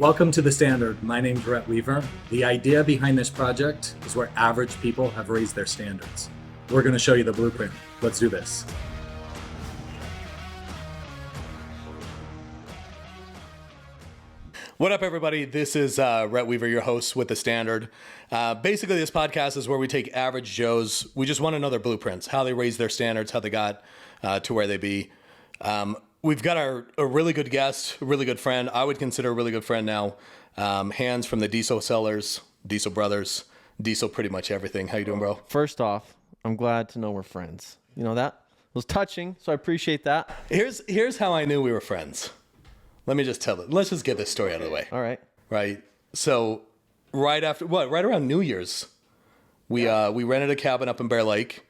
Welcome to The Standard. My name's Rhett Weaver. The idea behind this project is where average people have raised their standards. We're going to show you the blueprint. Let's do this. What up, everybody? This is Rhett Weaver, your host with The Standard. Basically, this podcast is where we take average Joes. We just want to know their blueprints, how they raised their standards, how they got to where they be. We've got a really good guest, a really good friend. I would consider a really good friend now. Hans from the Diesel Sellers, Diesel Brothers, Diesel pretty much everything. How you doing, bro? First off, I'm glad to know we're friends. You know, that was touching, so I appreciate that. Here's how I knew we were friends. Let me just tell it. Let's just get this story out of the way. All right. Right. So right around New Year's, we rented a cabin up in Bear Lake.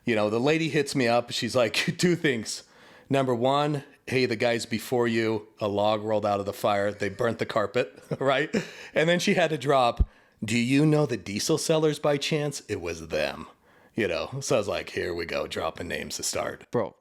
You know, the lady hits me up. She's like, two things. Number one, hey, the guys before you, a log rolled out of the fire. They burnt the carpet, right? And then she had to drop, do you know the Diesel Sellers by chance? It was them, you know? So I was like, here we go, dropping names to start. Bro,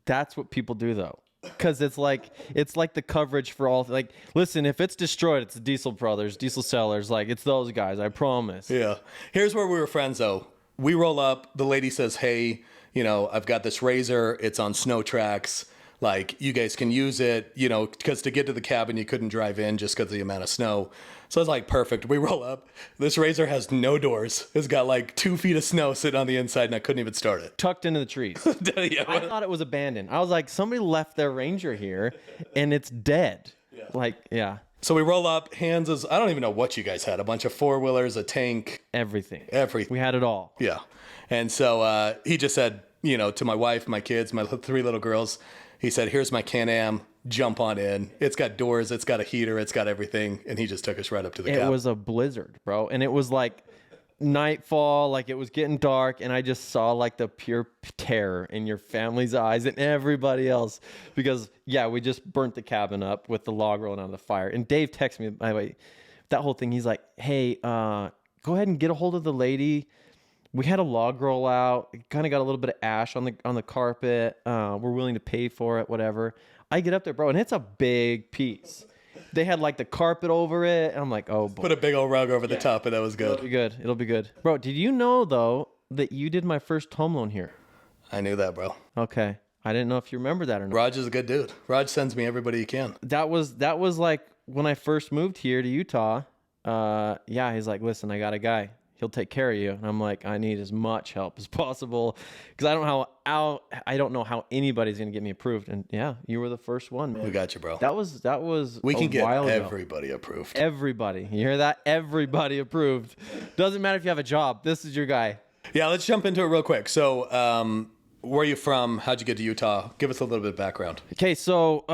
that's what people do, though. Because it's like the coverage for all, like, listen, if it's destroyed, it's the Diesel Brothers, Diesel Sellers. Like, it's those guys, I promise. Yeah. Here's where we were friends, though. We roll up. The lady says, hey, you know, I've got this razor. It's on snow tracks. Like, you guys can use it, you know, because to get to the cabin, you couldn't drive in just because of the amount of snow. So I was like, perfect. We roll up. This razor has no doors. It's got like 2 feet of snow sitting on the inside, and I couldn't even start it. Tucked into the trees. Yeah. I thought it was abandoned. I was like, somebody left their Ranger here, and it's dead. Yeah. Like, yeah. So we roll up. Hans is, I don't even know what you guys had. A bunch of four-wheelers, a tank. Everything. Everything. We had it all. Yeah. And so he just said, you know, to my wife, my kids, my 3 little girls, he said, here's my Can-Am, jump on in. It's got doors, it's got a heater, it's got everything. And he just took us right up to the cabin. It was a blizzard, bro. And it was like nightfall, like it was getting dark. And I just saw like the pure terror in your family's eyes and everybody else. Because, yeah, we just burnt the cabin up with the log rolling out of the fire. And Dave texted me, by the way, that whole thing. He's like, hey, go ahead and get a hold of the lady. We had a log roll out. It kind of got a little bit of ash on the carpet. We're willing to pay for it, whatever. I get up there, bro, and it's a big piece. They had like the carpet over it. And I'm like, oh, boy. Put a big old rug over the top, and that was good. It'll be good. Bro, did you know, though, that you did my first home loan here? I knew that, bro. Okay. I didn't know if you remember that or not. Raj is a good dude. Raj sends me everybody he can. That was like when I first moved here to Utah. Yeah, he's like, listen, I got a guy. He'll take care of you. And I'm like, I need as much help as possible because I don't know how anybody's going to get me approved. And yeah, you were the first one, man. We got you, bro. That was we can get while ago. Everybody approved. Everybody. You hear that? Everybody approved. Doesn't matter if you have a job. This is your guy. Yeah, let's jump into it real quick. So, where are you from? How'd you get to Utah? Give us a little bit of background. Okay, so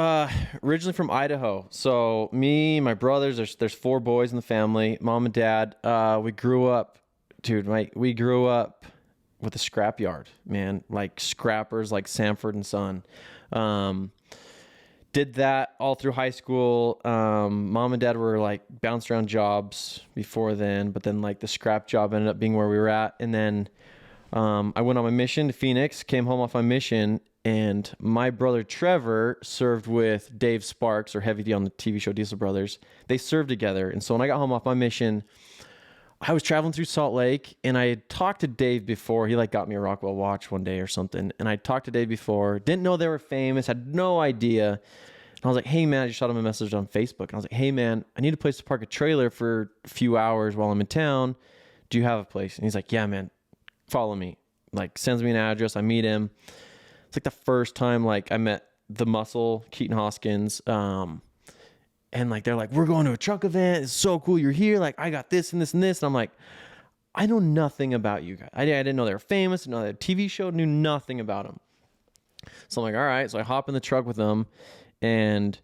originally from Idaho. So me, my brothers, there's 4 boys in the family, mom and dad. We grew up with a scrapyard, man, like scrappers like Sanford and Son. Did that all through high school. Mom and dad were like bounced around jobs before then, but then like the scrap job ended up being where we were at. And then I went on my mission to Phoenix, came home off my mission, and my brother Trevor served with Dave Sparks, or Heavy D on the TV show Diesel Brothers. They served together. And so when I got home off my mission, I was traveling through Salt Lake, and I had talked to Dave before. He like got me a Rockwell watch one day or something. And I talked to Dave before, didn't know they were famous, had no idea. And I was like, hey man, I just shot him a message on Facebook. And I was like, hey man, I need a place to park a trailer for a few hours while I'm in town. Do you have a place? And he's like, yeah, man, follow me. Like sends me an address. I meet him. It's like the first time like I met the muscle, Keaton Hoskins. And like, they're like, we're going to a truck event. It's so cool you're here. Like, I got this and this and this. And I'm like, I know nothing about you guys. I didn't know they were famous. Didn't know they had a TV show. Knew nothing about them. So I'm like, all right. So I hop in the truck with them. And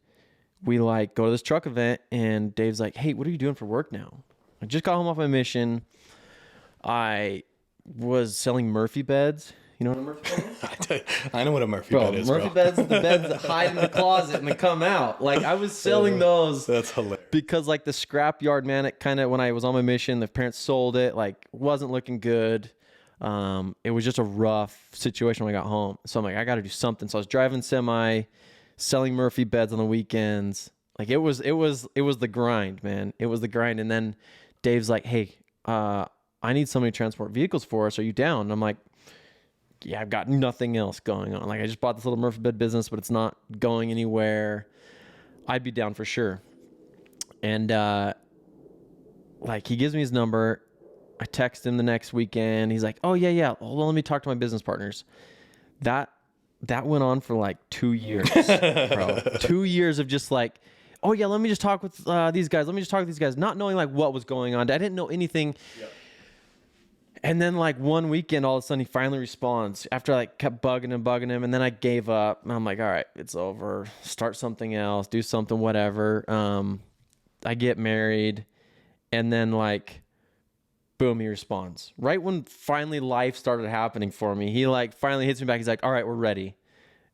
we like go to this truck event. And Dave's like, hey, what are you doing for work now? I just got home off my mission. I was selling Murphy beds. You know what a Murphy bed is? I know what a Murphy bed is, Murphy beds are the beds that hide in the closet and they come out. Like, I was selling those. That's hilarious. Because, like, the scrapyard, man, it kind of, when I was on my mission, the parents sold it. Like, wasn't looking good. It was just a rough situation when I got home. So I'm like, I got to do something. So I was driving semi, selling Murphy beds on the weekends. Like it was the grind, man. It was the grind. And then Dave's like, hey, I need somebody to transport vehicles for us. Are you down? And I'm like, yeah, I've got nothing else going on. Like I just bought this little Murphy bed business, but it's not going anywhere. I'd be down for sure. And like he gives me his number. I text him the next weekend. He's like, oh yeah. Hold on, let me talk to my business partners. That went on for like 2 years, bro. 2 years of just like, oh yeah, let me just talk with these guys. Let me just talk to these guys, not knowing like what was going on. I didn't know anything. Yep. And then like one weekend, all of a sudden he finally responds after I like kept bugging him. And then I gave up. And I'm like, all right, it's over. Start something else, do something, whatever. I get married, and then like, boom, he responds. Right when finally life started happening for me, he like finally hits me back. He's like, all right, we're ready.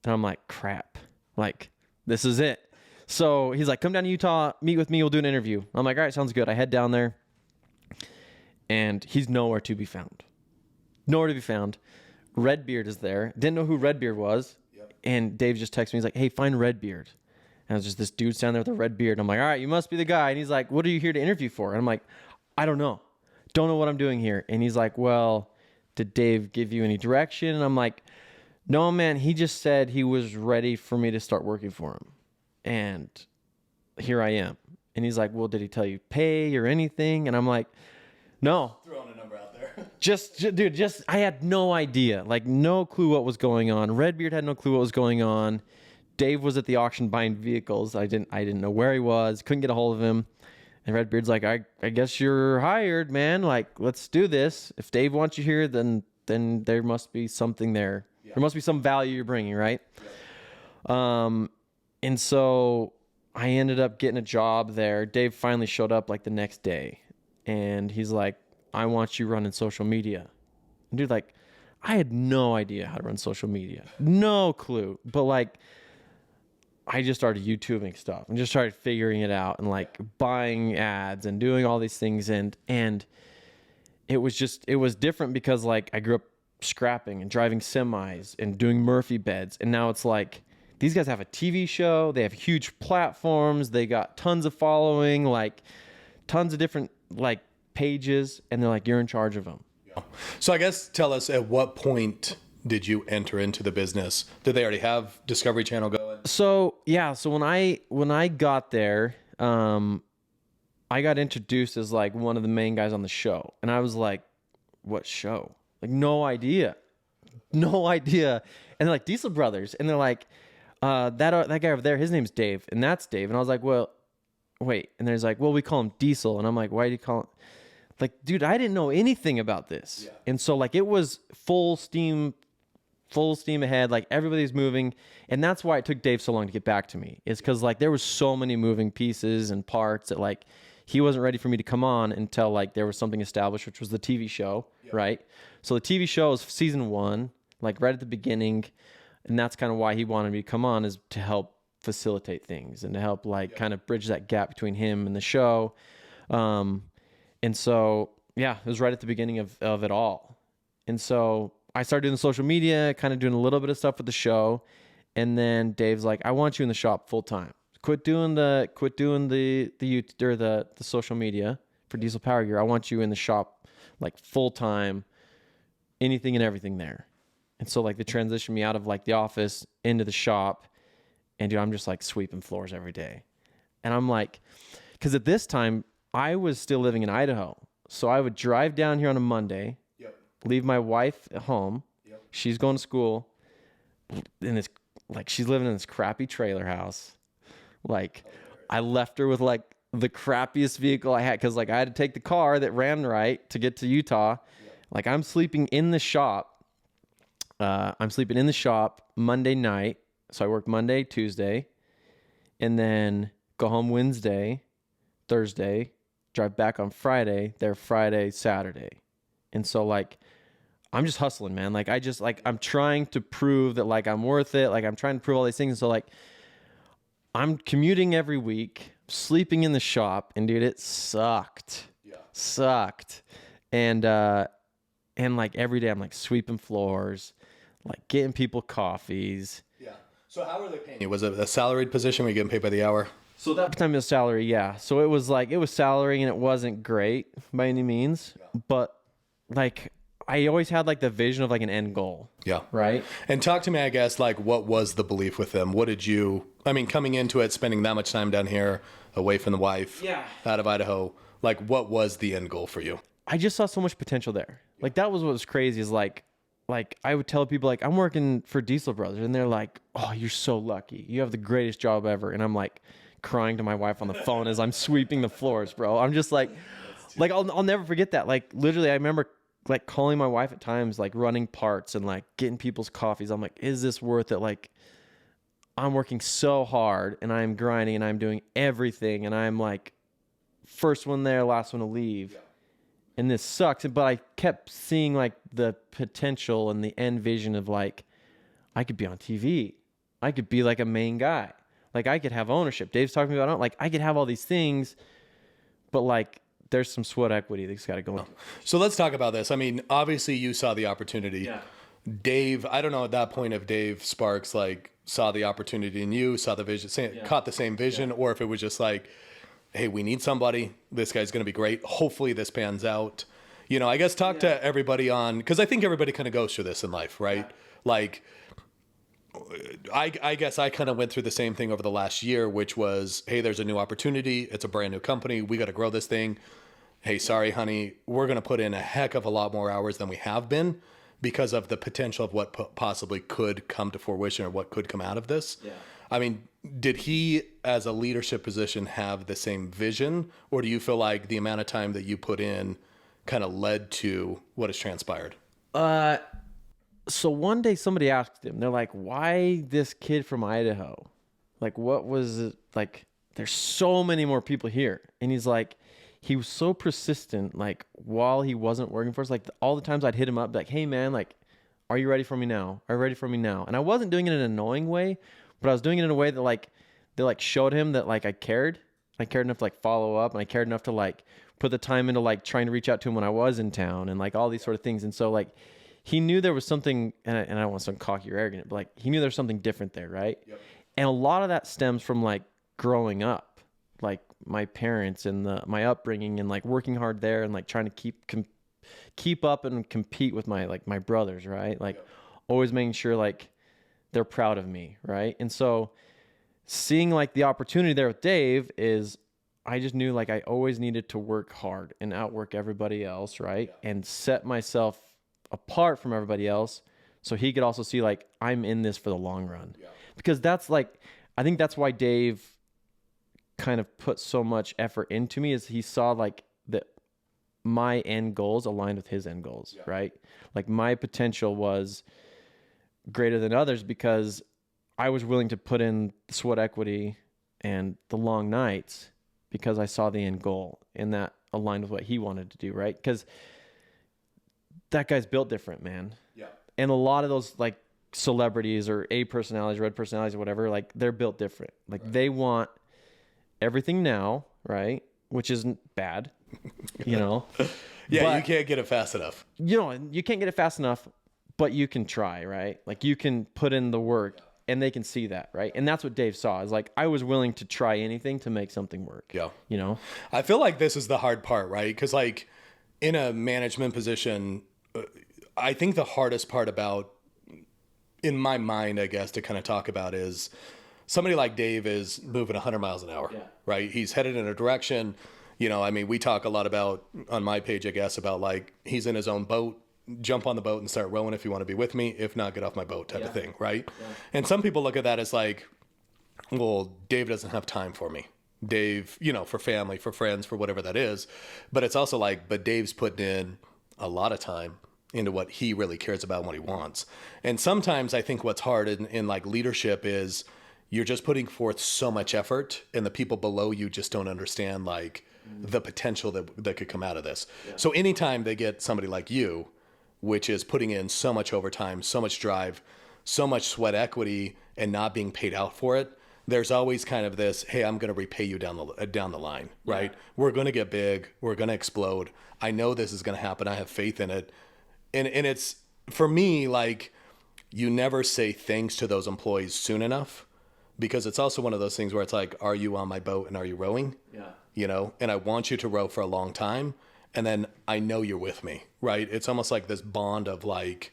And I'm like, crap, like this is it. So he's like, come down to Utah, meet with me. We'll do an interview. I'm like, all right, sounds good. I head down there, and he's nowhere to be found. Nowhere to be found. Redbeard is there. Didn't know who Redbeard was. Yep. And Dave just texted me. He's like, hey, find Redbeard. And I was just this dude standing there with a red beard. I'm like, all right, you must be the guy. And he's like, what are you here to interview for? And I'm like, I don't know. Don't know what I'm doing here. And he's like, well, did Dave give you any direction? And I'm like, no, man, he just said he was ready for me to start working for him. And here I am. And he's like, well, did he tell you pay or anything? And I'm like, no. Throwing a number out there. Just, I had no idea, like no clue what was going on. Redbeard had no clue what was going on. Dave was at the auction buying vehicles. I didn't know where he was. Couldn't get a hold of him. And Redbeard's like, I guess you're hired, man. Like, let's do this. If Dave wants you here, then there must be something there. Yeah. There must be some value you're bringing, right? Yeah. And so I ended up getting a job there. Dave finally showed up like the next day, and he's like, I want you running social media. And dude, like, I had no idea how to run social media. No clue. But like, I just started YouTubing stuff and just started figuring it out and like buying ads and doing all these things. And it was different because like I grew up scrapping and driving semis and doing Murphy beds. And now it's like, these guys have a TV show. They have huge platforms. They got tons of following, like tons of different like pages. And they're like, you're in charge of them. Yeah. So I guess tell us, at what point did you enter into the business? Did they already have Discovery Channel going? So yeah, so when I got there, I got introduced as like one of the main guys on the show, and I was like, "What show?" Like no idea. And they're like Diesel Brothers, and they're like, that guy over there, his name's Dave, and that's Dave, and I was like, "Well, wait," and there's like, "Well, we call him Diesel," and I'm like, "Why do you call him?" Like, dude, I didn't know anything about this, yeah. And so like it was full steam ahead, like everybody's moving. And that's why it took Dave so long to get back to me, is because like there was so many moving pieces and parts that like he wasn't ready for me to come on until like there was something established, which was the TV show. Yep. Right? So the TV show was season 1, like right at the beginning, and that's kind of why he wanted me to come on, is to help facilitate things and to help like kind of bridge that gap between him and the show. And so yeah, it was right at the beginning of it all. And so I started doing the social media, kind of doing a little bit of stuff with the show. And then Dave's like, I want you in the shop full time. Quit doing the social media for Diesel Power Gear. I want you in the shop like full time, anything and everything there. And so like they transitioned me out of like the office into the shop, and dude, I'm just like sweeping floors every day. And I'm like, because at this time I was still living in Idaho. So I would drive down here on a Monday, leave my wife at home. Yep. She's going to school in this, like she's living in this crappy trailer house. Like I left her with like the crappiest vehicle I had, because like I had to take the car that ran right to get to Utah. Yep. Like I'm sleeping in the shop. Monday night. So I work Monday, Tuesday, and then go home Wednesday, Thursday, drive back on Friday, there Friday, Saturday. And so like, I'm just hustling, man. Like I'm trying to prove that like I'm worth it. Like I'm trying to prove all these things. And so like, I'm commuting every week, sleeping in the shop, and dude, it sucked. Yeah. Sucked. And like every day I'm like sweeping floors, like getting people coffees. Yeah. So how were they paying you? Was it a salaried position? Were you getting paid by the hour? So that time it was salary, yeah. So it was salary and it wasn't great by any means, but like I always had like the vision of like an end goal. Yeah. Right. And talk to me, I guess, like what was the belief with them? What did you, I mean, coming into it, spending that much time down here, away from the wife, out of Idaho, like what was the end goal for you? I just saw so much potential there. Like that was what was crazy is like I would tell people like I'm working for Diesel Brothers and they're like, "Oh, you're so lucky. You have the greatest job ever." And I'm like crying to my wife on the phone as I'm sweeping the floors, bro. I'm just like I'll never forget that. Like literally I remember like calling my wife at times, like running parts and like getting people's coffees. I'm like, is this worth it? Like I'm working so hard and I'm grinding and I'm doing everything and I'm like first one there, last one to leave. And this sucks. But I kept seeing like the potential and the end vision of like, I could be on TV. I could be like a main guy. Like I could have ownership. Dave's talking about it. Like I could have all these things, but like there's some sweat equity that's got to go into it. So let's talk about this. I mean, obviously you saw the opportunity. Yeah. Dave, I don't know at that point if Dave Sparks like saw the opportunity in you, saw the vision, caught the same vision, or if it was just like, hey, we need somebody. This guy's going to be great. Hopefully this pans out. You know, I guess talk to everybody on, because I think everybody kind of goes through this in life, right? Yeah. Like, I guess I kind of went through the same thing over the last year, which was, hey, there's a new opportunity. It's a brand new company. We got to grow this thing. Hey, sorry, honey, we're going to put in a heck of a lot more hours than we have been because of the potential of what possibly could come to fruition or what could come out of this. Yeah. I mean, did he, as a leadership position, have the same vision, or do you feel like the amount of time that you put in kind of led to what has transpired? So one day somebody asked him, they're like, why this kid from Idaho? Like, what was it? Like, there's so many more people here. And he's like, he was so persistent, like, while he wasn't working for us, like, all the times I'd hit him up, like, hey, man, like, are you ready for me now? Are you ready for me now? And I wasn't doing it in an annoying way, but I was doing it in a way that, like, they, like, showed him that, like, I cared. I cared enough to, like, follow up, and I cared enough to, like, put the time into, like, trying to reach out to him when I was in town and, like, all these sort of things. And so, like, he knew there was something, and I don't want to sound cocky or arrogant, but, like, he knew there was something different there, right? Yep. And a lot of that stems from, like, growing up. Like my parents and my upbringing and like working hard there and like trying to keep up and compete with my brothers, right? Like always making sure like they're proud of me, right? And so seeing like the opportunity there with Dave is I just knew like I always needed to work hard and outwork everybody else, right? And set myself apart from everybody else so he could also see like I'm in this for the long run. Because that's like I think that's why Dave kind of put so much effort into me is he saw like that my end goals aligned with his end goals, right? Like my potential was greater than others because I was willing to put in the sweat equity and the long nights because I saw the end goal and that aligned with what he wanted to do, right? Because that guy's built different, man. Yeah. And a lot of those like celebrities or A personalities, red personalities or whatever, like they're built different. Like they want everything now, right? Which isn't bad, you know? Yeah, but, you can't get it fast enough. You know, you can't get it fast enough, but you can try, right? Like you can put in the work and they can see that, right? And that's what Dave saw is like, I was willing to try anything to make something work. Yeah. You know? I feel like this is the hard part, right? Because like in a management position, I think the hardest part about, in my mind, I guess, to kind of talk about is somebody like Dave is moving 100 miles an hour, right? He's headed in a direction, you know, I mean, we talk a lot about, on my page, I guess, about like, he's in his own boat, jump on the boat and start rowing if you want to be with me. If not, get off my boat type of thing, right? Yeah. And some people look at that as like, well, Dave doesn't have time for me. Dave, you know, for family, for friends, for whatever that is. But it's also like, but Dave's putting in a lot of time into what he really cares about and what he wants. And sometimes I think what's hard in like leadership is, you're just putting forth so much effort and the people below you just don't understand like the potential that could come out of this. Yeah. So anytime they get somebody like you, which is putting in so much overtime, so much drive, so much sweat equity and not being paid out for it, there's always kind of this, hey, I'm going to repay you down the line, right? Yeah. We're going to get big. We're going to explode. I know this is going to happen. I have faith in it. And it's, for me, like, you never say thanks to those employees soon enough, because it's also one of those things where it's like, are you on my boat and are you rowing? Yeah. You know, and I want you to row for a long time. And then I know you're with me, right? It's almost like this bond of like,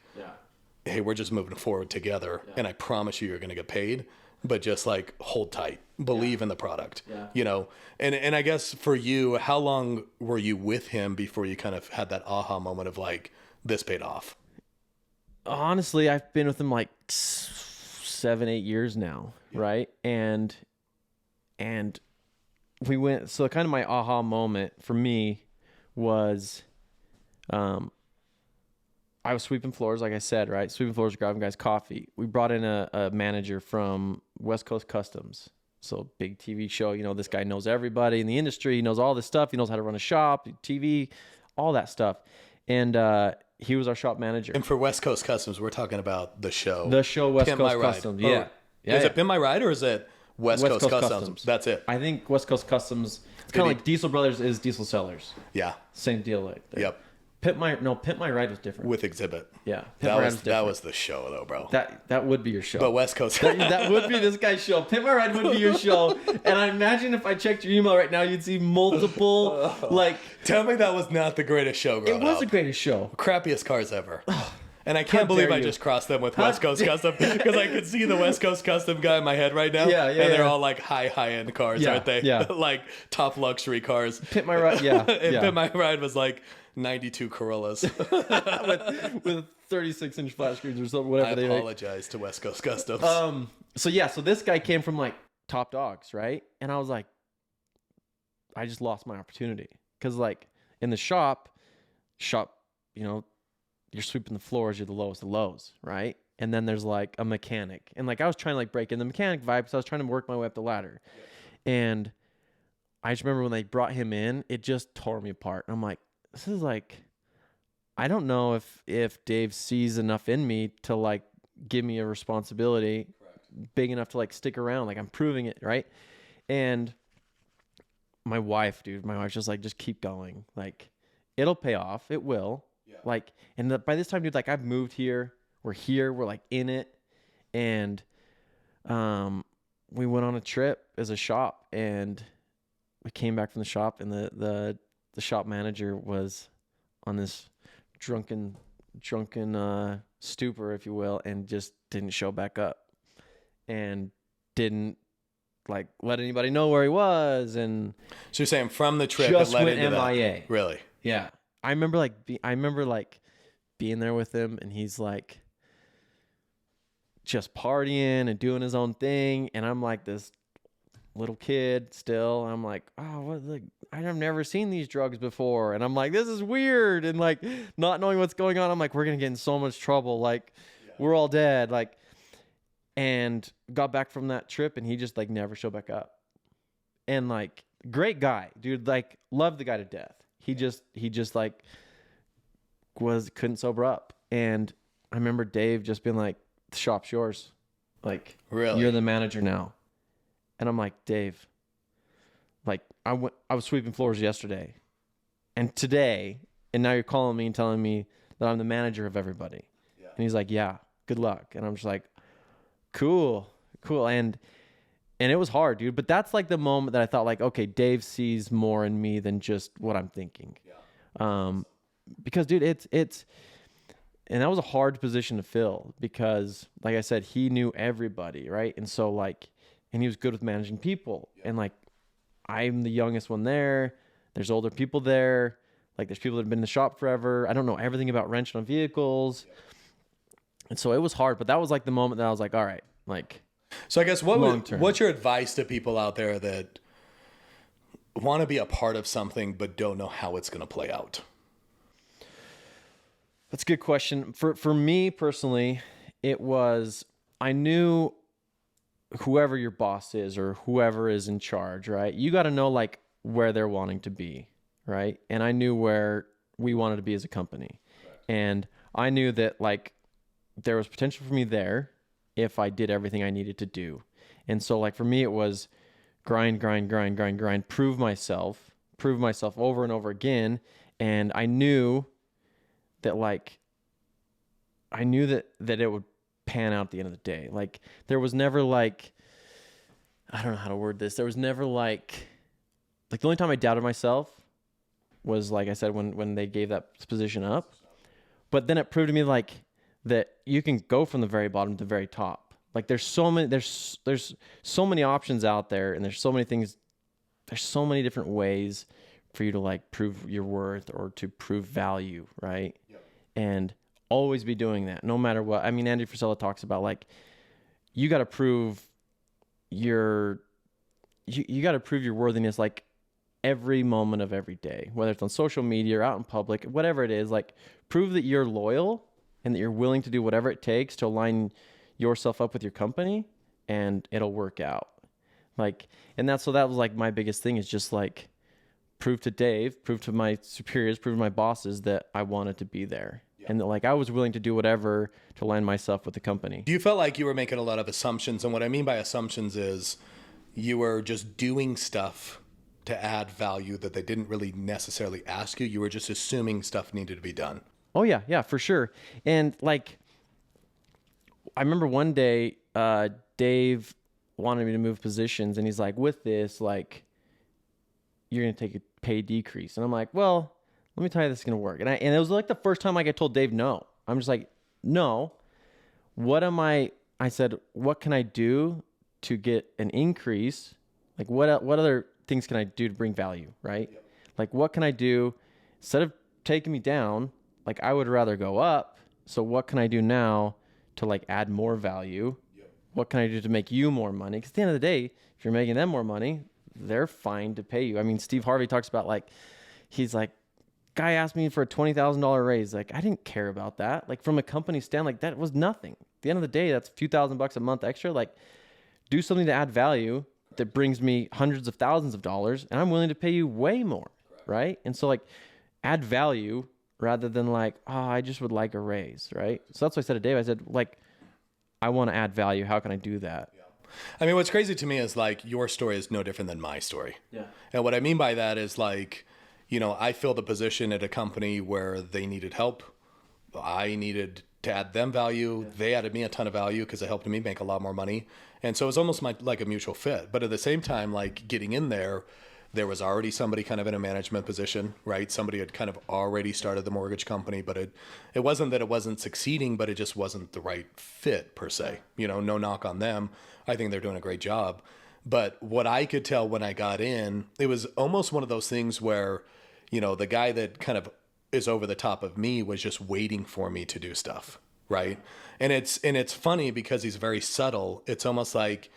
hey, we're just moving forward together. And I promise you're going to get paid, but just like hold tight, believe in the product, you know? And I guess for you, how long were you with him before you kind of had that aha moment of like, this paid off? Honestly, I've been with him like 7-8 years now. Right. And we went, so kind of my aha moment for me was, I was sweeping floors, like I said, right? Sweeping floors, grabbing guys coffee. We brought in a manager from West Coast Customs. So big TV show, you know, this guy knows everybody in the industry. He knows all this stuff. He knows how to run a shop, TV, all that stuff. And he was our shop manager. And for West Coast Customs, we're talking about the show. The show West Pimp Coast My Ride. Customs, Or, yeah. Is it Pimp My Ride or is it West Coast Customs? That's it. I think West Coast Customs, it's kind of like Diesel Brothers is Diesel Sellers. Yeah. Same deal. Like Yep. Pimp My Ride was different. With Exhibit. Yeah. That was the show though, bro. That would be your show. But West Coast. that would be this guy's show. Pimp My Ride would be your show. And I imagine if I checked your email right now, you'd see multiple, like... Tell me that was not the greatest show growing It was up. the greatest show. Crappiest cars ever. And I can't believe I just crossed them with West Coast Custom because I could see the West Coast Custom guy in my head right now. Yeah, and they're all like high-end cars, aren't they? Yeah. Like top luxury cars. Pimp My Ride, yeah. And Pimp My Ride was like 92 Corollas. with 36-inch flat screens or something, whatever I they make. apologize to West Coast Customs. So this guy came from like Top Dogs, right? And I was like, I just lost my opportunity. Because like in the shop, you know, you're sweeping the floors, you're the lowest of lows, right? And then there's like a mechanic. And like I was trying to like break in the mechanic vibe because I was trying to work my way up the ladder. And I just remember when they brought him in, it just tore me apart. And I'm like, this is like, I don't know if Dave sees enough in me to like give me a responsibility big enough to like stick around. Like I'm proving it, right? And my wife's just like, just keep going. Like it'll pay off. It will. Like, and by this time, dude, like I've moved here, we're like in it. And, we went on a trip as a shop and we came back from the shop and the shop manager was on this drunken stupor, if you will, and just didn't show back up and didn't like let anybody know where he was. And so you're saying from the trip, just it led went into MIA. That. Really? Yeah. I remember being there with him and he's like just partying and doing his own thing. And I'm like this little kid still. I'm like, oh, what? Like, I've never seen these drugs before. And I'm like, this is weird. And like not knowing what's going on. I'm like, we're going to get in so much trouble. Like we're all dead. Like, and got back from that trip and he just like never showed back up. And like, great guy, dude. Like loved the guy to death. He just like couldn't sober up. And I remember Dave just being like, the shop's yours. Like, really? You're the manager now. And I'm like, Dave, like I was sweeping floors yesterday and today, and now you're calling me and telling me that I'm the manager of everybody. Yeah. And he's like, yeah, good luck. And I'm just like, cool. And it was hard, dude. But that's like the moment that I thought like, okay, Dave sees more in me than just what I'm thinking. Yeah. Because dude, it's, and that was a hard position to fill because like I said, he knew everybody. Right. And so like, and he was good with managing people. Yeah. And like, I'm the youngest one there. There's older people there. Like there's people that have been in the shop forever. I don't know everything about wrenching on vehicles. Yeah. And so it was hard, but that was like the moment that I was like, all right, like, so I guess what's your advice to people out there that want to be a part of something but don't know how it's going to play out? That's a good question. For me personally, it was, I knew whoever your boss is or whoever is in charge, right? You got to know like where they're wanting to be, right? And I knew where we wanted to be as a company. Right. And I knew that like there was potential for me there if I did everything I needed to do. And so like for me, it was grind, prove myself over and over again. And I knew that it would pan out at the end of the day. Like there was never like, I don't know how to word this. There was never like the only time I doubted myself was, like I said, when they gave that position up. But then it proved to me like that you can go from the very bottom to the very top. Like there's so many options out there, and there's so many things. There's so many different ways for you to like prove your worth or to prove value, right? Yep. And always be doing that, no matter what. I mean, Andy Frisella talks about like you got to prove you got to prove your worthiness like every moment of every day, whether it's on social media or out in public, whatever it is. Like prove that you're loyal and that you're willing to do whatever it takes to align yourself up with your company, and it'll work out. Like, and that was like my biggest thing, is just like prove to Dave, prove to my superiors, prove to my bosses that I wanted to be there. Yeah. And that like I was willing to do whatever to align myself with the company. You felt like you were making a lot of assumptions, and what I mean by assumptions is you were just doing stuff to add value that they didn't really necessarily ask you. You were just assuming stuff needed to be done. Oh yeah, for sure. And like, I remember one day, Dave wanted me to move positions, and he's like, with this, like, you're going to take a pay decrease. And I'm like, well, let me tell you, this is going to work. And it was like the first time I told Dave no. I'm just like, no. I said, what can I do to get an increase? Like, what other things can I do to bring value, right? Yep. Like, what can I do instead of taking me down? Like, I would rather go up. So what can I do now to like add more value? Yep. What can I do to make you more money? Because at the end of the day, if you're making them more money, they're fine to pay you. I mean, Steve Harvey talks about like, he's like, guy asked me for a $20,000 raise. Like, I didn't care about that. Like, from a company stand, like that was nothing. At the end of the day, that's a few $1,000s a month extra. Like, do something to add value that brings me hundreds of thousands of dollars, and I'm willing to pay you way more. Correct. Right? And so like add value rather than like, oh, I just would like a raise, right? So that's what I said to Dave. I said, like, I want to add value. How can I do that? Yeah. I mean, what's crazy to me is like your story is no different than my story. Yeah. And what I mean by that is like, you know, I filled a position at a company where they needed help. I needed to add them value. Yeah. They added me a ton of value because it helped me make a lot more money. And so it was almost like a mutual fit. But at the same time, like getting in there was already somebody kind of in a management position, right? Somebody had kind of already started the mortgage company, but it wasn't that it wasn't succeeding, but it just wasn't the right fit per se. You know, no knock on them. I think they're doing a great job. But what I could tell when I got in, it was almost one of those things where, you know, the guy that kind of is over the top of me was just waiting for me to do stuff, right? And it's funny because he's very subtle. It's almost like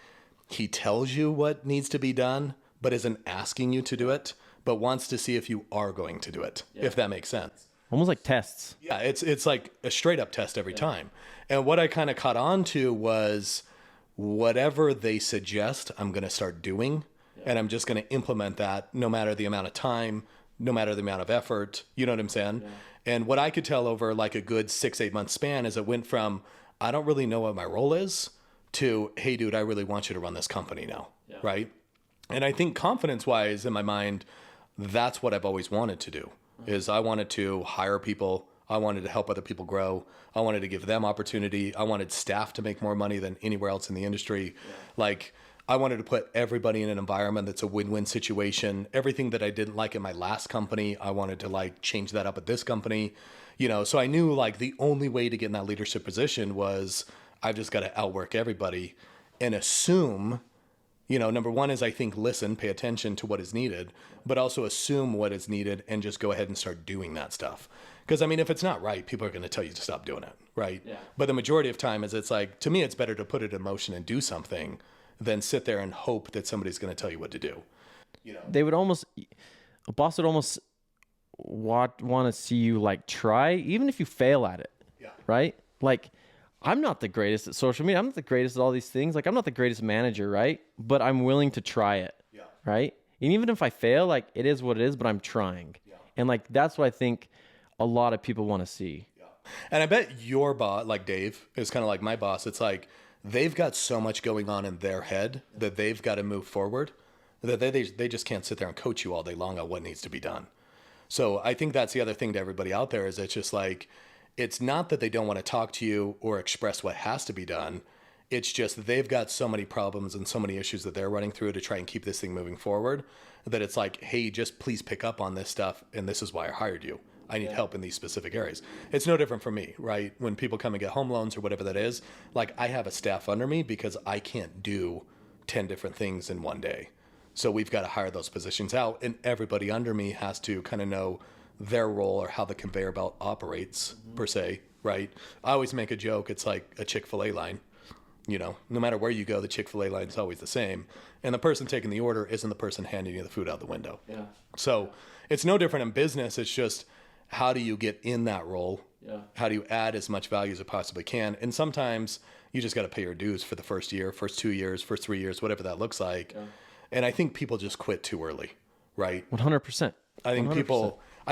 he tells you what needs to be done, but isn't asking you to do it, but wants to see if you are going to do it, if that makes sense. Almost like tests. Yeah, it's like a straight up test every time. And what I kind of caught on to was whatever they suggest, I'm going to start doing. Yeah. And I'm just going to implement that no matter the amount of time, no matter the amount of effort. You know what I'm saying? Yeah. And what I could tell over like a good 6-8 month span is it went from, I don't really know what my role is, to, hey, dude, I really want you to run this company now. Yeah. Right? And I think confidence wise in my mind, that's what I've always wanted to do. Mm-hmm. Is I wanted to hire people. I wanted to help other people grow. I wanted to give them opportunity. I wanted staff to make more money than anywhere else in the industry. Yeah. Like I wanted to put everybody in an environment that's a win-win situation. Everything that I didn't like in my last company, I wanted to like change that up at this company. You know, so I knew like the only way to get in that leadership position was I've just got to outwork everybody and assume, you know, number one is I think listen, pay attention to what is needed, but also assume what is needed and just go ahead and start doing that stuff. Because I mean, if it's not right, people are going to tell you to stop doing it, right? Yeah. But the majority of time is it's like, to me, it's better to put it in motion and do something than sit there and hope that somebody's going to tell you what to do. You know, they would almost, a boss would almost want to see you like try, even if you fail at it. Yeah. Right? Like, I'm not the greatest at social media. I'm not the greatest at all these things. Like, I'm not the greatest manager, right? But I'm willing to try it. Yeah. Right? And even if I fail, like, it is what it is, but I'm trying. Yeah. And like, that's what I think a lot of people want to see. Yeah. And I bet your boss, like Dave, is kind of like my boss. It's like, they've got so much going on in their head that they've got to move forward, that they just can't sit there and coach you all day long on what needs to be done. So I think that's the other thing to everybody out there is it's just like, it's not that they don't want to talk to you or express what has to be done. It's just they've got so many problems and so many issues that they're running through to try and keep this thing moving forward that it's like, hey, just please pick up on this stuff. And this is why I hired you. I need help in these specific areas. It's no different for me, right? When people come and get home loans or whatever that is, like I have a staff under me because I can't do 10 different things in one day. So we've got to hire those positions out, and everybody under me has to kind of know their role or how the conveyor belt operates per se, right? I always make a joke. It's like a Chick-fil-A line. You know, no matter where you go, the Chick-fil-A line is always the same. And the person taking the order isn't the person handing you the food out the window. Yeah. So it's no different in business. It's just, how do you get in that role? Yeah. How do you add as much value as you possibly can? And sometimes you just got to pay your dues for the first year, first 2 years, first 3 years, whatever that looks like. Yeah. And I think people just quit too early, right? 100%. I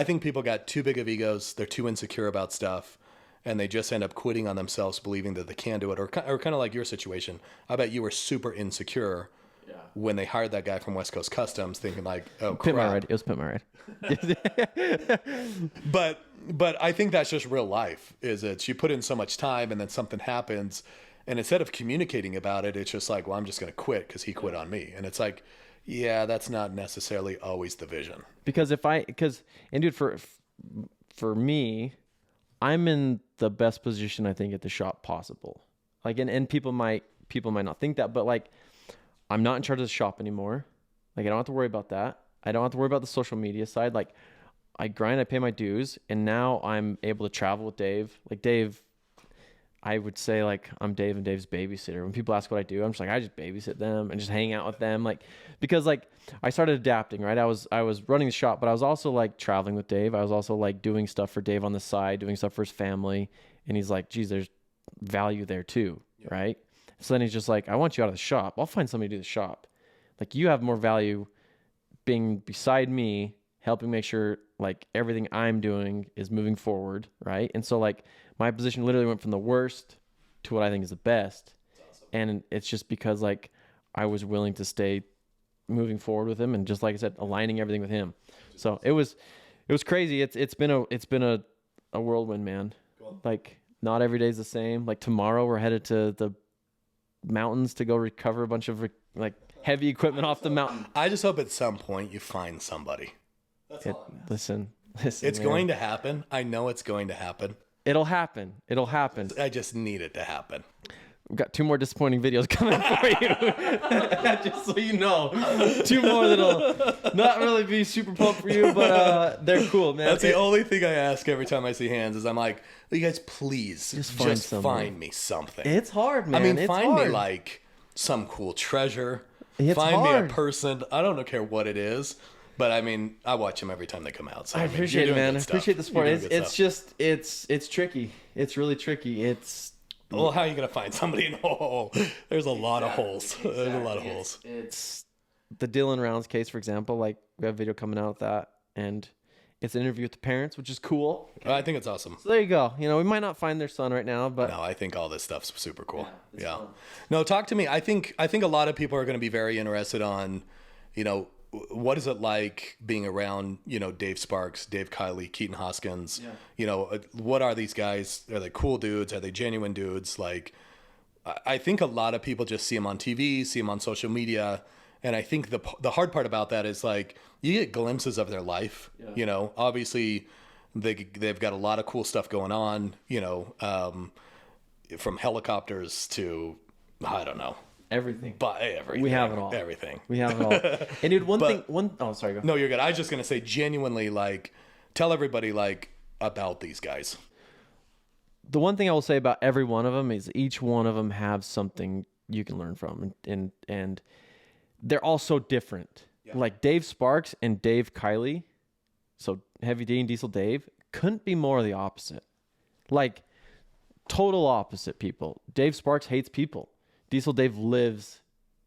think people got too big of egos. They're too insecure about stuff, and they just end up quitting on themselves, believing that they can do it. Or kind of like your situation. I bet you were super insecure when they hired that guy from West Coast Customs, thinking like, oh, crap. Pit my ride. It was pit my ride. But I think that's just real life. Is it's you put in so much time, and then something happens, and instead of communicating about it, it's just like, well, I'm just going to quit because he quit on me. And it's like, yeah, that's not necessarily always the vision. And dude, for me, I'm in the best position I think at the shop possible. Like, and people might not think that, but like, I'm not in charge of the shop anymore. Like, I don't have to worry about that. I don't have to worry about the social media side. Like, I grind, I pay my dues, and now I'm able to travel with Dave. Like, Dave, I would say like I'm Dave and Dave's babysitter. When people ask what I do, I'm just like, I just babysit them and just hang out with them. Like, because like I started adapting, right? I was running the shop, but I was also like traveling with Dave. I was also like doing stuff for Dave on the side, doing stuff for his family. And he's like, geez, there's value there too. Yeah. Right. So then he's just like, I want you out of the shop. I'll find somebody to do the shop. Like, you have more value being beside me, helping make sure like everything I'm doing is moving forward. Right. And so like my position literally went from the worst to what I think is the best. Awesome. And it's just because like I was willing to stay moving forward with him, and just like I said, aligning everything with him. So it was crazy. It's been a whirlwind, man. Cool. Like, not every day's the same. Like, tomorrow we're headed to the mountains to go recover a bunch of like heavy equipment off the mountain. I just hope at some point you find somebody. That's all I'm asking. Listen, it's going to happen. I know it's going to happen. It'll happen. I just need it to happen. We've got 2 more disappointing videos coming for you. Just so you know. 2 more that'll not really be super pumped for you, but they're cool, man. That's the only thing I ask every time I see Hans is I'm like, you guys, please just find me something. It's hard, man. I mean, it's find hard. me like some cool treasure. It's find hard. me a person. I don't care what it is. But I mean, I watch them every time they come out. So I appreciate it, man. I appreciate the support. It's just tricky. It's really tricky. Well, how are you gonna find somebody in a hole? There's a lot of holes. Exactly. There's a lot of holes. It's the Dylan Rounds case, for example. Like, we have a video coming out with that, and it's an interview with the parents, which is cool. I think it's awesome. So there you go. You know, we might not find their son right now, but no, I think all this stuff's super cool. Yeah. No, talk to me. I think a lot of people are going to be very interested on, you know, what is it like being around, you know, Dave Sparks, Dave Kiley, Keaton Hoskins? Yeah. You know, what are these guys? Are they cool dudes? Are they genuine dudes? Like, I think a lot of people just see them on TV, see them on social media. And I think the hard part about that is like, you get glimpses of their life. Yeah. You know, obviously they've got a lot of cool stuff going on, you know, from helicopters to, I don't know. Everything. But everything. We have it all. Everything. We have it all. And dude, oh, sorry, go. No, you're good. I was just going to say, genuinely, like, tell everybody, like, about these guys. The one thing I will say about every one of them is each one of them have something you can learn from. And they're all so different. Yeah. Like, Dave Sparks and Dave Kiley, so Heavy D and Diesel Dave, couldn't be more the opposite. Like, total opposite people. Dave Sparks hates people. Diesel Dave lives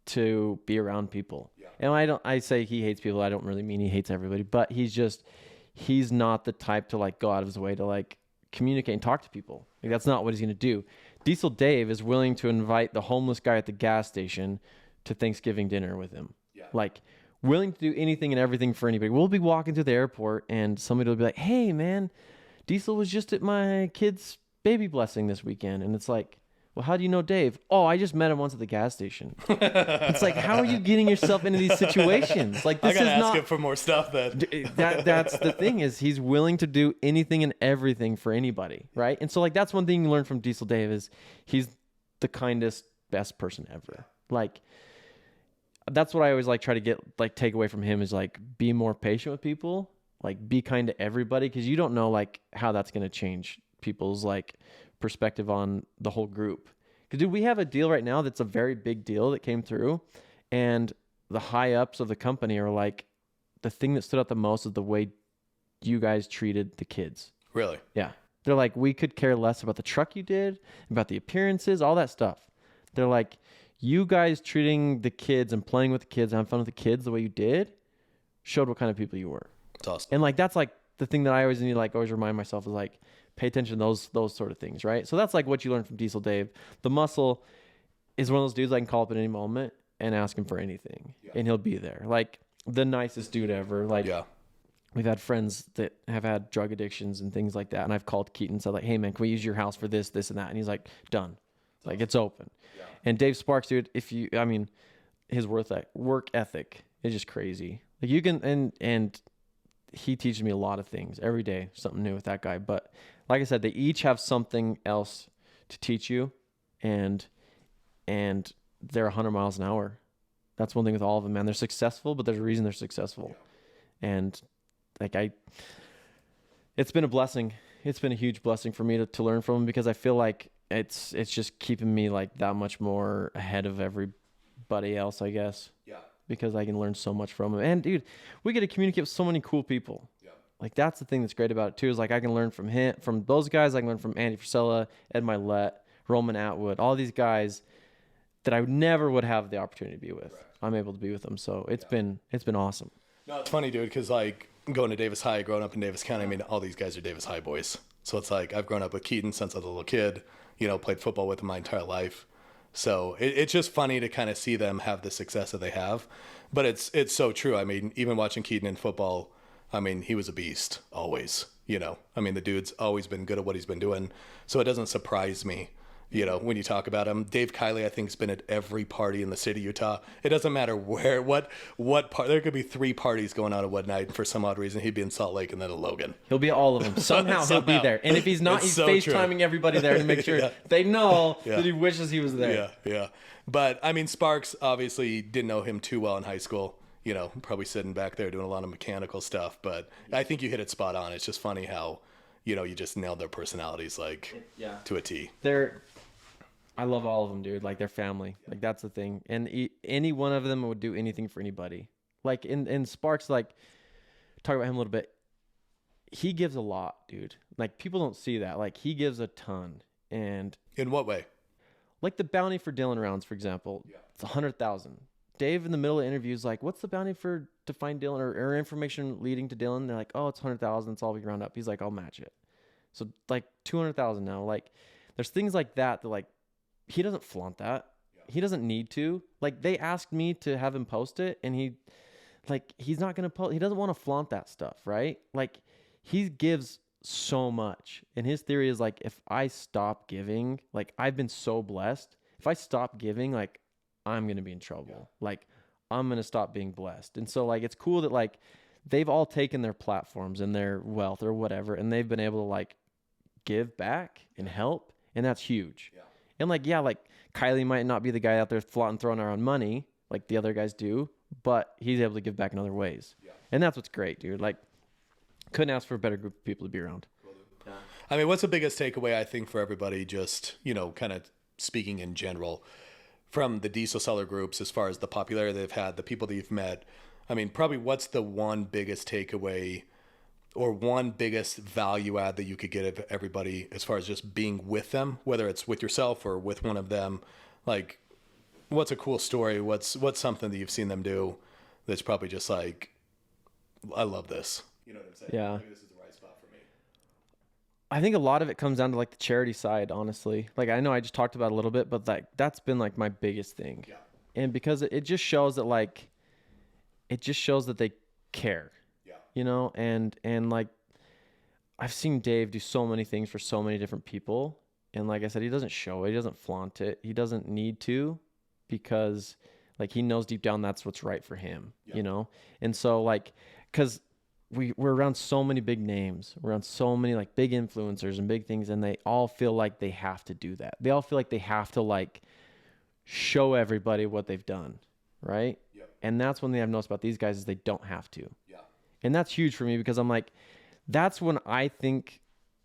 to be around people. Yeah. And I say he hates people. I don't really mean he hates everybody, but he's not the type to like go out of his way to like communicate and talk to people. Like, that's not what he's going to do. Diesel Dave is willing to invite the homeless guy at the gas station to Thanksgiving dinner with him. Yeah. Like, willing to do anything and everything for anybody. We'll be walking through the airport and somebody will be like, hey man, Diesel was just at my kid's baby blessing this weekend. And it's like, Well, how do you know Dave? Oh, I just met him once at the gas station. It's like, how are you getting yourself into these situations? Like, this I gotta is ask not him for more stuff then. that's the thing, is he's willing to do anything and everything for anybody, right? And so like that's one thing you learn from Diesel Dave is he's the kindest, best person ever. Like that's what I always like try to get like take away from him is like be more patient with people, like be kind to everybody, because you don't know like how that's gonna change people's like perspective on the whole group. Because dude, we have a deal right now that's a very big deal that came through, and the high ups of the company are like, the thing that stood out the most is the way you guys treated the kids. Really? Yeah. They're like, we could care less about the truck you did, about the appearances, all that stuff. They're like, you guys treating the kids and playing with the kids, having fun with the kids the way you did showed what kind of people you were. It's awesome. And like, that's like the thing that I always need to like always remind myself is like, pay attention to those sort of things, right? So that's like what you learn from Diesel Dave. The muscle is one of those dudes I can call up at any moment and ask him for anything, and he'll be there. Like the nicest dude ever. Like we've had friends that have had drug addictions and things like that, and I've called Keaton and said like, hey man, can we use your house for this, this, and that? And he's like, done. Like it's open. Yeah. And Dave Sparks, dude, his work ethic is just crazy. Like you can and he teaches me a lot of things every day, something new with that guy. But like I said, they each have something else to teach you, and they're 100 miles an hour. That's one thing with all of them, man. They're successful, but there's a reason they're successful. Yeah. And like it's been a blessing. It's been a huge blessing for me to learn from them, because I feel like it's just keeping me like that much more ahead of everybody else, I guess. Yeah. Because I can learn so much from them. And dude, we get to communicate with so many cool people. Yeah. Like that's the thing that's great about it too, is like I can learn from those guys. I can learn from Andy Frisella, Ed Milet, Roman Atwood, all these guys that I never would have the opportunity to be with. Right. I'm able to be with them. So it's been awesome. No, it's funny, dude, because like going to Davis High, growing up in Davis County, I mean, all these guys are Davis High boys. So it's like I've grown up with Keaton since I was a little kid, played football with him my entire life. So it's just funny to kind of see them have the success that they have. But it's so true. I mean, even watching Keaton in football, I mean, he was a beast always, I mean, the dude's always been good at what he's been doing. So it doesn't surprise me, when you talk about him. Dave Kiley, I think, has been at every party in the city of Utah. It doesn't matter where, what part. There could be 3 parties going on at one night, and for some odd reason, he'd be in Salt Lake and then at Logan. He'll be at all of them. Somehow he'll be there. And if he's not, he's so FaceTiming everybody there to make sure they know that he wishes he was there. Yeah. But, I mean, Sparks obviously didn't know him too well in high school. Probably sitting back there doing a lot of mechanical stuff. But I think you hit it spot on. It's just funny how, you just nailed their personalities, to a T. I love all of them, dude. Like, they're family. Like, that's the thing. And any one of them would do anything for anybody. Like, in Sparks, like, talk about him a little bit. He gives a lot, dude. Like, people don't see that. Like, he gives a ton. And in what way? Like the bounty for Dylan rounds, for example. Yeah. It's 100,000. Dave in the middle of the interview is like, what's the bounty to find Dylan or information leading to Dylan? They're like, oh, it's 100,000. It's all we round up. He's like, I'll match it. So like 200,000 now. Like there's things like that like he doesn't flaunt that. Yeah. He doesn't need to. Like they asked me to have him post it, and he's not going to post. He doesn't want to flaunt that stuff, right? Like he gives so much. And his theory is like, if I stop giving, like I've been so blessed. If I stop giving, like I'm going to be in trouble. Yeah. Like I'm going to stop being blessed. And so like, it's cool that like they've all taken their platforms and their wealth or whatever, and they've been able to like give back and help. And that's huge. Yeah. And like, yeah, like Kylie might not be the guy out there flaunting, throwing around money like the other guys do, but he's able to give back in other ways. Yeah. And that's what's great, dude. Like couldn't ask for a better group of people to be around. Yeah. I mean, what's the biggest takeaway, I think, for everybody, just, kind of speaking in general, from the diesel seller groups as far as the popularity they've had, the people that you've met? I mean, probably what's the one biggest takeaway or one biggest value add that you could get of everybody as far as just being with them, whether it's with yourself or with one of them? Like, what's a cool story? What's something that you've seen them do that's probably just like, I love this. You know what I'm saying? Yeah. Maybe this is the right spot for me. I think a lot of it comes down to like the charity side, honestly. Like I know I just talked about it a little bit, but like that's been like my biggest thing. Yeah. And because it just shows that like, it just shows that they care. Yeah. And like I've seen Dave do so many things for so many different people, And like I said, he doesn't show it. He doesn't flaunt it. He doesn't need to, because like he knows deep down that's what's right for him, you know? And so like, cause we're around so many big names, we're around so many like big influencers and big things. And they all feel like they have to do that. They all feel like they have to like show everybody what they've done. Right. Yep. And that's one thing I've noticed about these guys is they don't have to. Yeah. And that's huge for me, because I'm like, that's when I think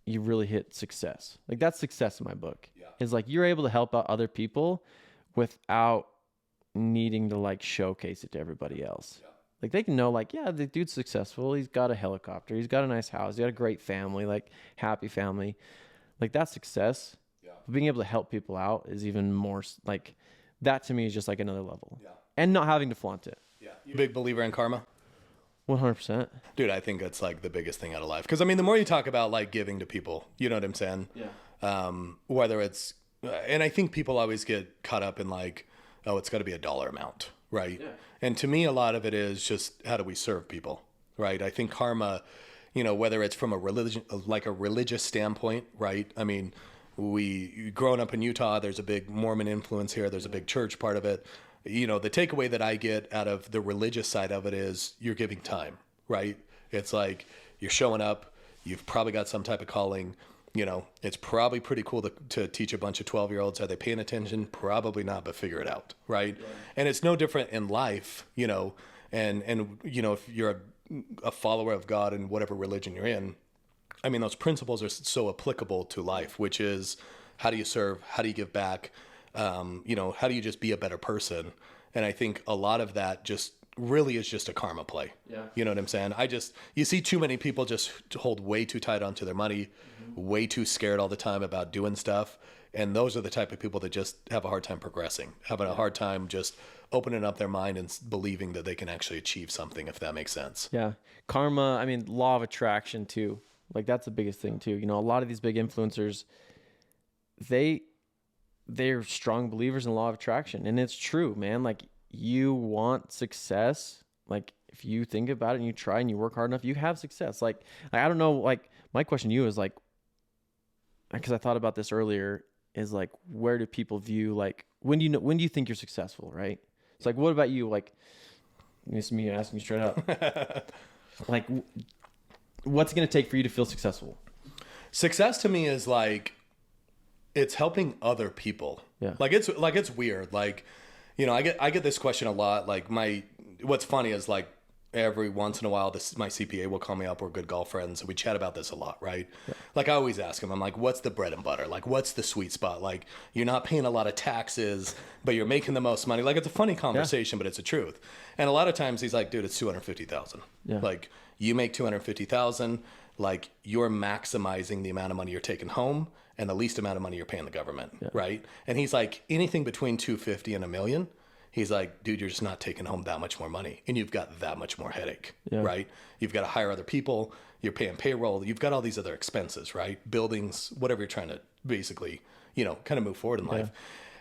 you really hit success. Like that's success in my book. Yeah. Is like you're able to help out other people without needing to like showcase it to everybody else. Yeah. Like they can know like, yeah, the dude's successful. He's got a helicopter. He's got a nice house. He's got a great family, like happy family. Like that's success. Yeah. But being able to help people out is even more like, that to me is just like another level. Yeah. And not having to flaunt it. Yeah. You a big believer in karma? 100%. Dude, I think that's like the biggest thing out of life. Because I mean, the more you talk about like giving to people, you know what I'm saying? Yeah. Whether it's, and I think people always get caught up in like, oh, it's got to be a dollar amount, right? Yeah. And to me, a lot of it is just how do we serve people, right? I think karma, you know, whether it's from a religion, like a religious standpoint, right? I mean, growing up in Utah, there's a big Mormon influence here. There's a big church part of it. You know, the takeaway that I get out of the religious side of it is you're giving time, right? It's like you're showing up, you've probably got some type of calling, you know, it's probably pretty cool to teach a bunch of 12-year-olds. Are they paying attention? Probably not, but figure it out, right? Yeah. And it's no different in life, you know, and you know, if you're a follower of God in whatever religion you're in, I mean, those principles are so applicable to life, which is how do you serve? How do you give back? You know, how do you just be a better person? And I think a lot of that just really is just a karma play. Yeah. You know what I'm saying? You see too many people just hold way too tight onto their money, way too scared all the time about doing stuff. And those are the type of people that just have a hard time progressing, having a hard time just opening up their mind and believing that they can actually achieve something, if that makes sense. Yeah. Karma, I mean, law of attraction too. Like that's the biggest thing too. You know, a lot of these big influencers, they're strong believers in law of attraction. And it's true, man. Like you want success. Like if you think about it and you try and you work hard enough, you have success. Like I don't know, like my question to you is like, because I thought about this earlier, is like, where do people view, like, when do you think you're successful? Right. It's like, what about you? Like, it's me asking you straight up, like, what's it going to take for you to feel successful? Success to me is like, it's helping other people. Yeah. It's weird. Like, you know, I get this question a lot. Like what's funny is like every once in a while, my CPA will call me up. We're good golf friends. And we chat about this a lot. Right. Yeah. Like I always ask him, I'm like, what's the bread and butter? Like, what's the sweet spot? Like you're not paying a lot of taxes, but you're making the most money. Like it's a funny conversation, but it's the truth. And a lot of times he's like, dude, it's 250,000. Yeah. Like you make 250,000, like you're maximizing the amount of money you're taking home and the least amount of money you're paying the government. Yeah. Right. And he's like, anything between 250 and $1 million, he's like, dude, you're just not taking home that much more money. And you've got that much more headache. Yeah. Right. You've got to hire other people. You're paying payroll. You've got all these other expenses, right? Buildings, whatever you're trying to basically, you know, kind of move forward in life.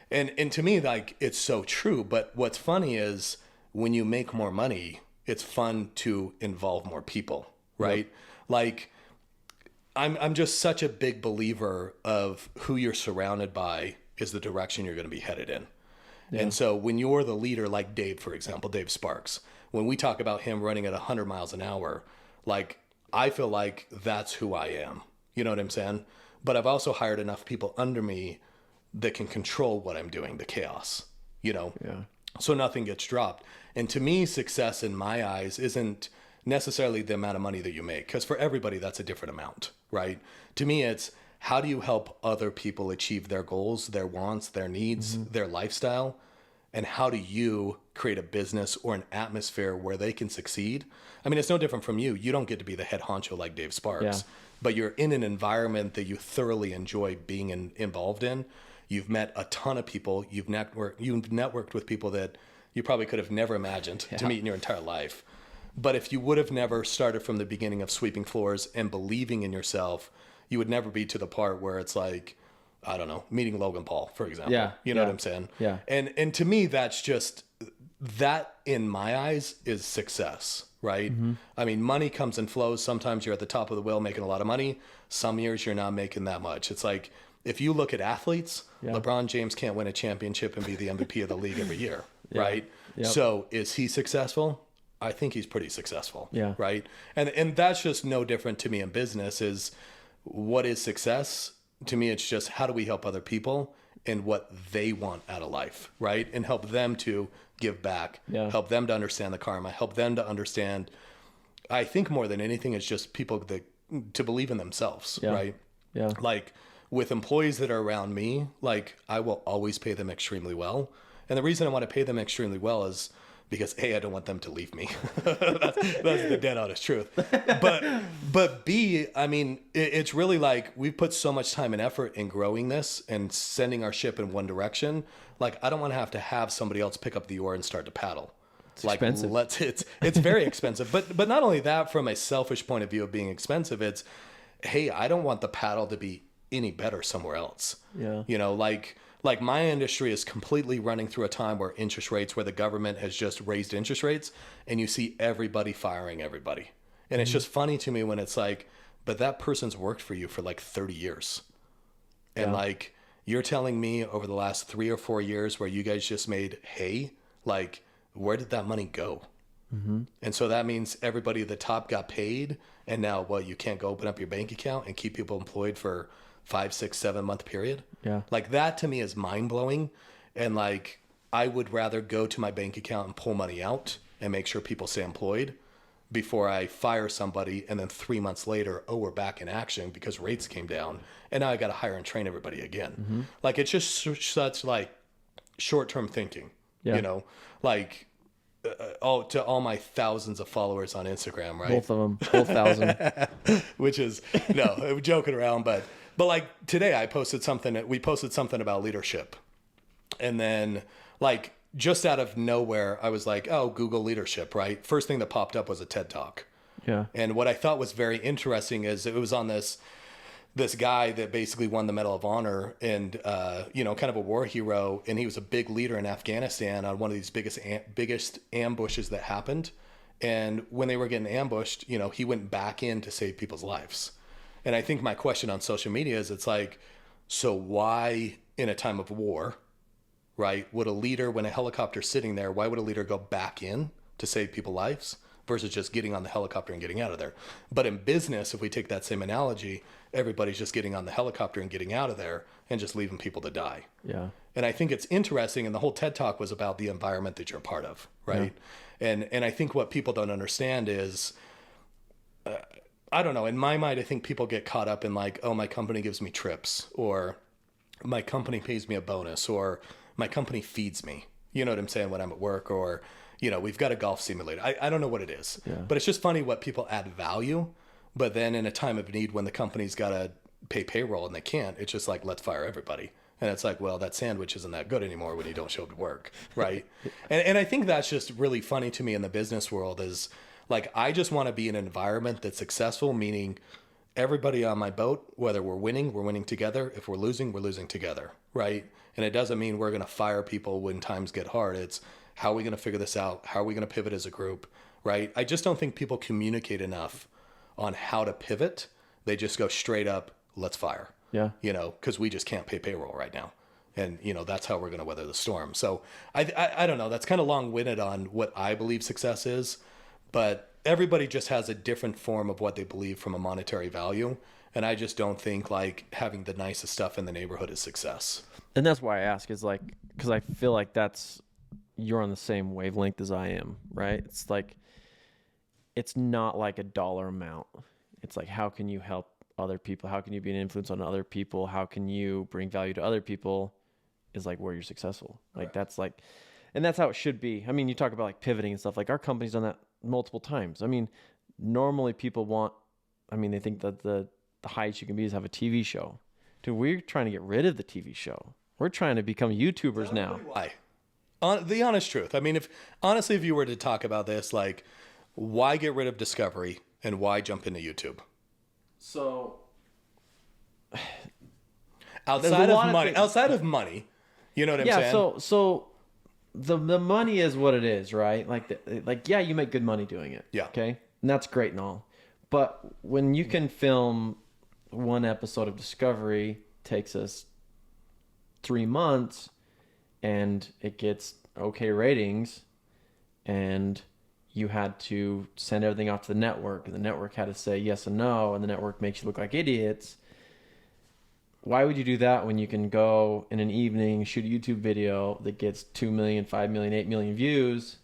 And to me, like, it's so true. But what's funny is when you make more money, it's fun to involve more people. Right. Yep. Like, I'm just such a big believer of who you're surrounded by is the direction you're going to be headed in. Yeah. And so when you're the leader, like Dave, for example, Dave Sparks, when we talk about him running at 100 miles an hour, like I feel like that's who I am. You know what I'm saying? But I've also hired enough people under me that can control what I'm doing, the chaos, you know? Yeah. So nothing gets dropped. And to me, success in my eyes isn't necessarily the amount of money that you make, because for everybody, that's a different amount, right? To me, it's how do you help other people achieve their goals, their wants, their needs, their lifestyle, and how do you create a business or an atmosphere where they can succeed? I mean, it's no different from you. You don't get to be the head honcho like Dave Sparks, but you're in an environment that you thoroughly enjoy being involved in. You've met a ton of people. You've networked with people that you probably could have never imagined to meet in your entire life. But if you would have never started from the beginning of sweeping floors and believing in yourself, you would never be to the part where it's like, I don't know, meeting Logan Paul, for example. Yeah. You know what I'm saying? Yeah. And to me, that's just, that in my eyes is success, right? Mm-hmm. I mean, money comes and flows. Sometimes you're at the top of the wheel making a lot of money. Some years you're not making that much. It's like, if you look at athletes, Yeah. LeBron James can't win a championship and be the MVP of the league every year, right? Yep. So is he successful? I think he's pretty successful, Yeah. right? And that's just no different to me in business. Is what is success? To me, it's just how do we help other people and what they want out of life, right? And help them to give back, help them to understand the karma, help them to understand. I think more than anything, it's just people to believe in themselves, right? Yeah. Like with employees that are around me, like I will always pay them extremely well. And the reason I want to pay them extremely well is because A, I don't want them to leave me. that's the dead honest truth. But B, I mean, it's really like we've put so much time and effort in growing this and sending our ship in one direction. Like I don't want to have somebody else pick up the oar and start to paddle. It's like expensive. It's very expensive. But not only that, from a selfish point of view of being expensive, it's, hey, I don't want the paddle to be any better somewhere else. Yeah. You know, like my industry is completely running through a time where where the government has just raised interest rates and you see everybody firing everybody. And it's just funny to me when it's like, but that person's worked for you for like 30 years. And like, you're telling me over the last 3 or 4 years where you guys just made hay, like, where did that money go? And so that means everybody at the top got paid. And now, you can't go open up your bank account and keep people employed for 5, 6, 7 month period. Yeah. Like that to me is mind blowing. And like, I would rather go to my bank account and pull money out and make sure people stay employed before I fire somebody. And then 3 months later, we're back in action because rates came down and now I got to hire and train everybody again. Like it's just such like short-term thinking, you know, like to all my thousands of followers on Instagram, right? Both of them, both 1,000. Which is no joking around, but like today we posted something about leadership, and then like just out of nowhere I was like, oh, Google leadership, right? First thing that popped up was a TED Talk. Yeah. And what I thought was very interesting is it was on this guy that basically won the Medal of Honor and kind of a war hero, and he was a big leader in Afghanistan on one of these biggest ambushes that happened. And when they were getting ambushed, he went back in to save people's lives. And I think my question on social media is, it's like, so why in a time of war, right, would a leader, when a helicopter's sitting there, why would a leader go back in to save people's lives versus just getting on the helicopter and getting out of there? But in business, if we take that same analogy, everybody's just getting on the helicopter and getting out of there and just leaving people to die. Yeah. And I think it's interesting, and the whole TED Talk was about the environment that you're a part of, right? Yeah. And I think what people don't understand is, I don't know, in my mind, I think people get caught up in like, oh, my company gives me trips, or my company pays me a bonus, or my company feeds me. You know what I'm saying? When I'm at work, or, we've got a golf simulator. I don't know what it is, but it's just funny what people add value. But then in a time of need, when the company's got to pay payroll and they can't, it's just like, let's fire everybody. And it's like, well, that sandwich isn't that good anymore when you don't show up to work, right? and I think that's just really funny to me in the business world is like, I just want to be in an environment that's successful, meaning everybody on my boat, whether we're winning together. If we're losing together, right? And it doesn't mean we're going to fire people when times get hard. It's how are we going to figure this out? How are we going to pivot as a group, right? I just don't think people communicate enough on how to pivot. They just go straight up, let's fire. Yeah. Because we just can't pay payroll right now. And, that's how we're going to weather the storm. So I don't know. That's kind of long-winded on what I believe success is. But everybody just has a different form of what they believe from a monetary value. And I just don't think like having the nicest stuff in the neighborhood is success. And that's why I ask is like, because I feel like you're on the same wavelength as I am, right? It's like, it's not like a dollar amount. It's like, how can you help other people? How can you be an influence on other people? How can you bring value to other people is like where you're successful. Like that's like, and that's how it should be. I mean, you talk about like pivoting and stuff, like our company's done that multiple times. I mean, normally people they think that the highest you can be is have a TV show. Dude, we're trying to get rid of the TV show. We're trying to become YouTubers now. Why? The honest truth. I mean, if you were to talk about this, like, why get rid of Discovery and why jump into YouTube? So outside of money, you know what I'm saying? Yeah. So the money is what it is, right? Like, yeah, you make good money doing it. Yeah. Okay. And that's great and all. But when you can film one episode of Discovery takes us 3 months and it gets okay ratings, and you had to send everything off to the network, and the network had to say yes and no, and the network makes you look like idiots. Why would you do that when you can go in an evening, shoot a YouTube video that gets 2 million, 5 million, 8 million views,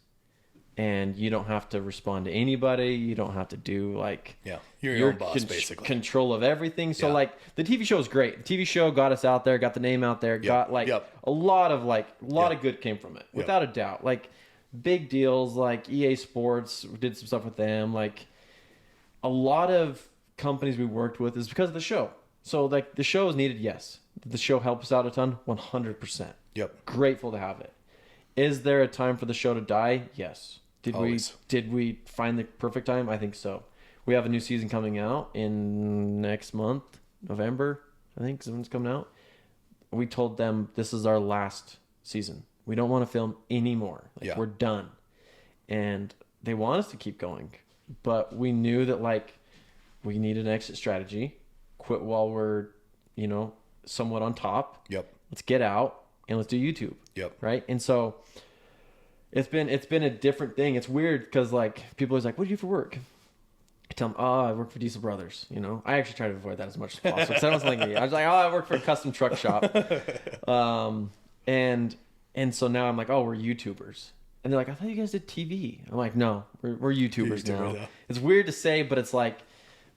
and you don't have to respond to anybody? You don't have to do like... Yeah, you're your own boss, basically. Control of everything. So like the TV show is great. The TV show got us out there, got the name out there, got like a lot of good came from it, without a doubt. Like big deals like EA Sports, we did some stuff with them. Like a lot of companies we worked with is because of the show. So like the show is needed, yes. Did the show help us out a ton? 100%. Yep. Grateful to have it. Is there a time for the show to die? Yes. Did we find the perfect time? I think so. We have a new season coming out in next month, November, I think is when it's coming out. We told them this is our last season. We don't want to film anymore. We're done. And they want us to keep going. But we knew that like we need an exit strategy. Quit while we're, somewhat on top. Yep. Let's get out and let's do YouTube. Yep. Right. And so it's been a different thing. It's weird because like people are like, "What do you do for work?" I tell them, "Oh, I work for Diesel Brothers." I actually try to avoid that as much as possible because I don't like me. I was like, "Oh, I work for a custom truck shop," and so now I'm like, "Oh, we're YouTubers," and they're like, "I thought you guys did TV." I'm like, "No, we're YouTubers now." It's weird to say, but it's like.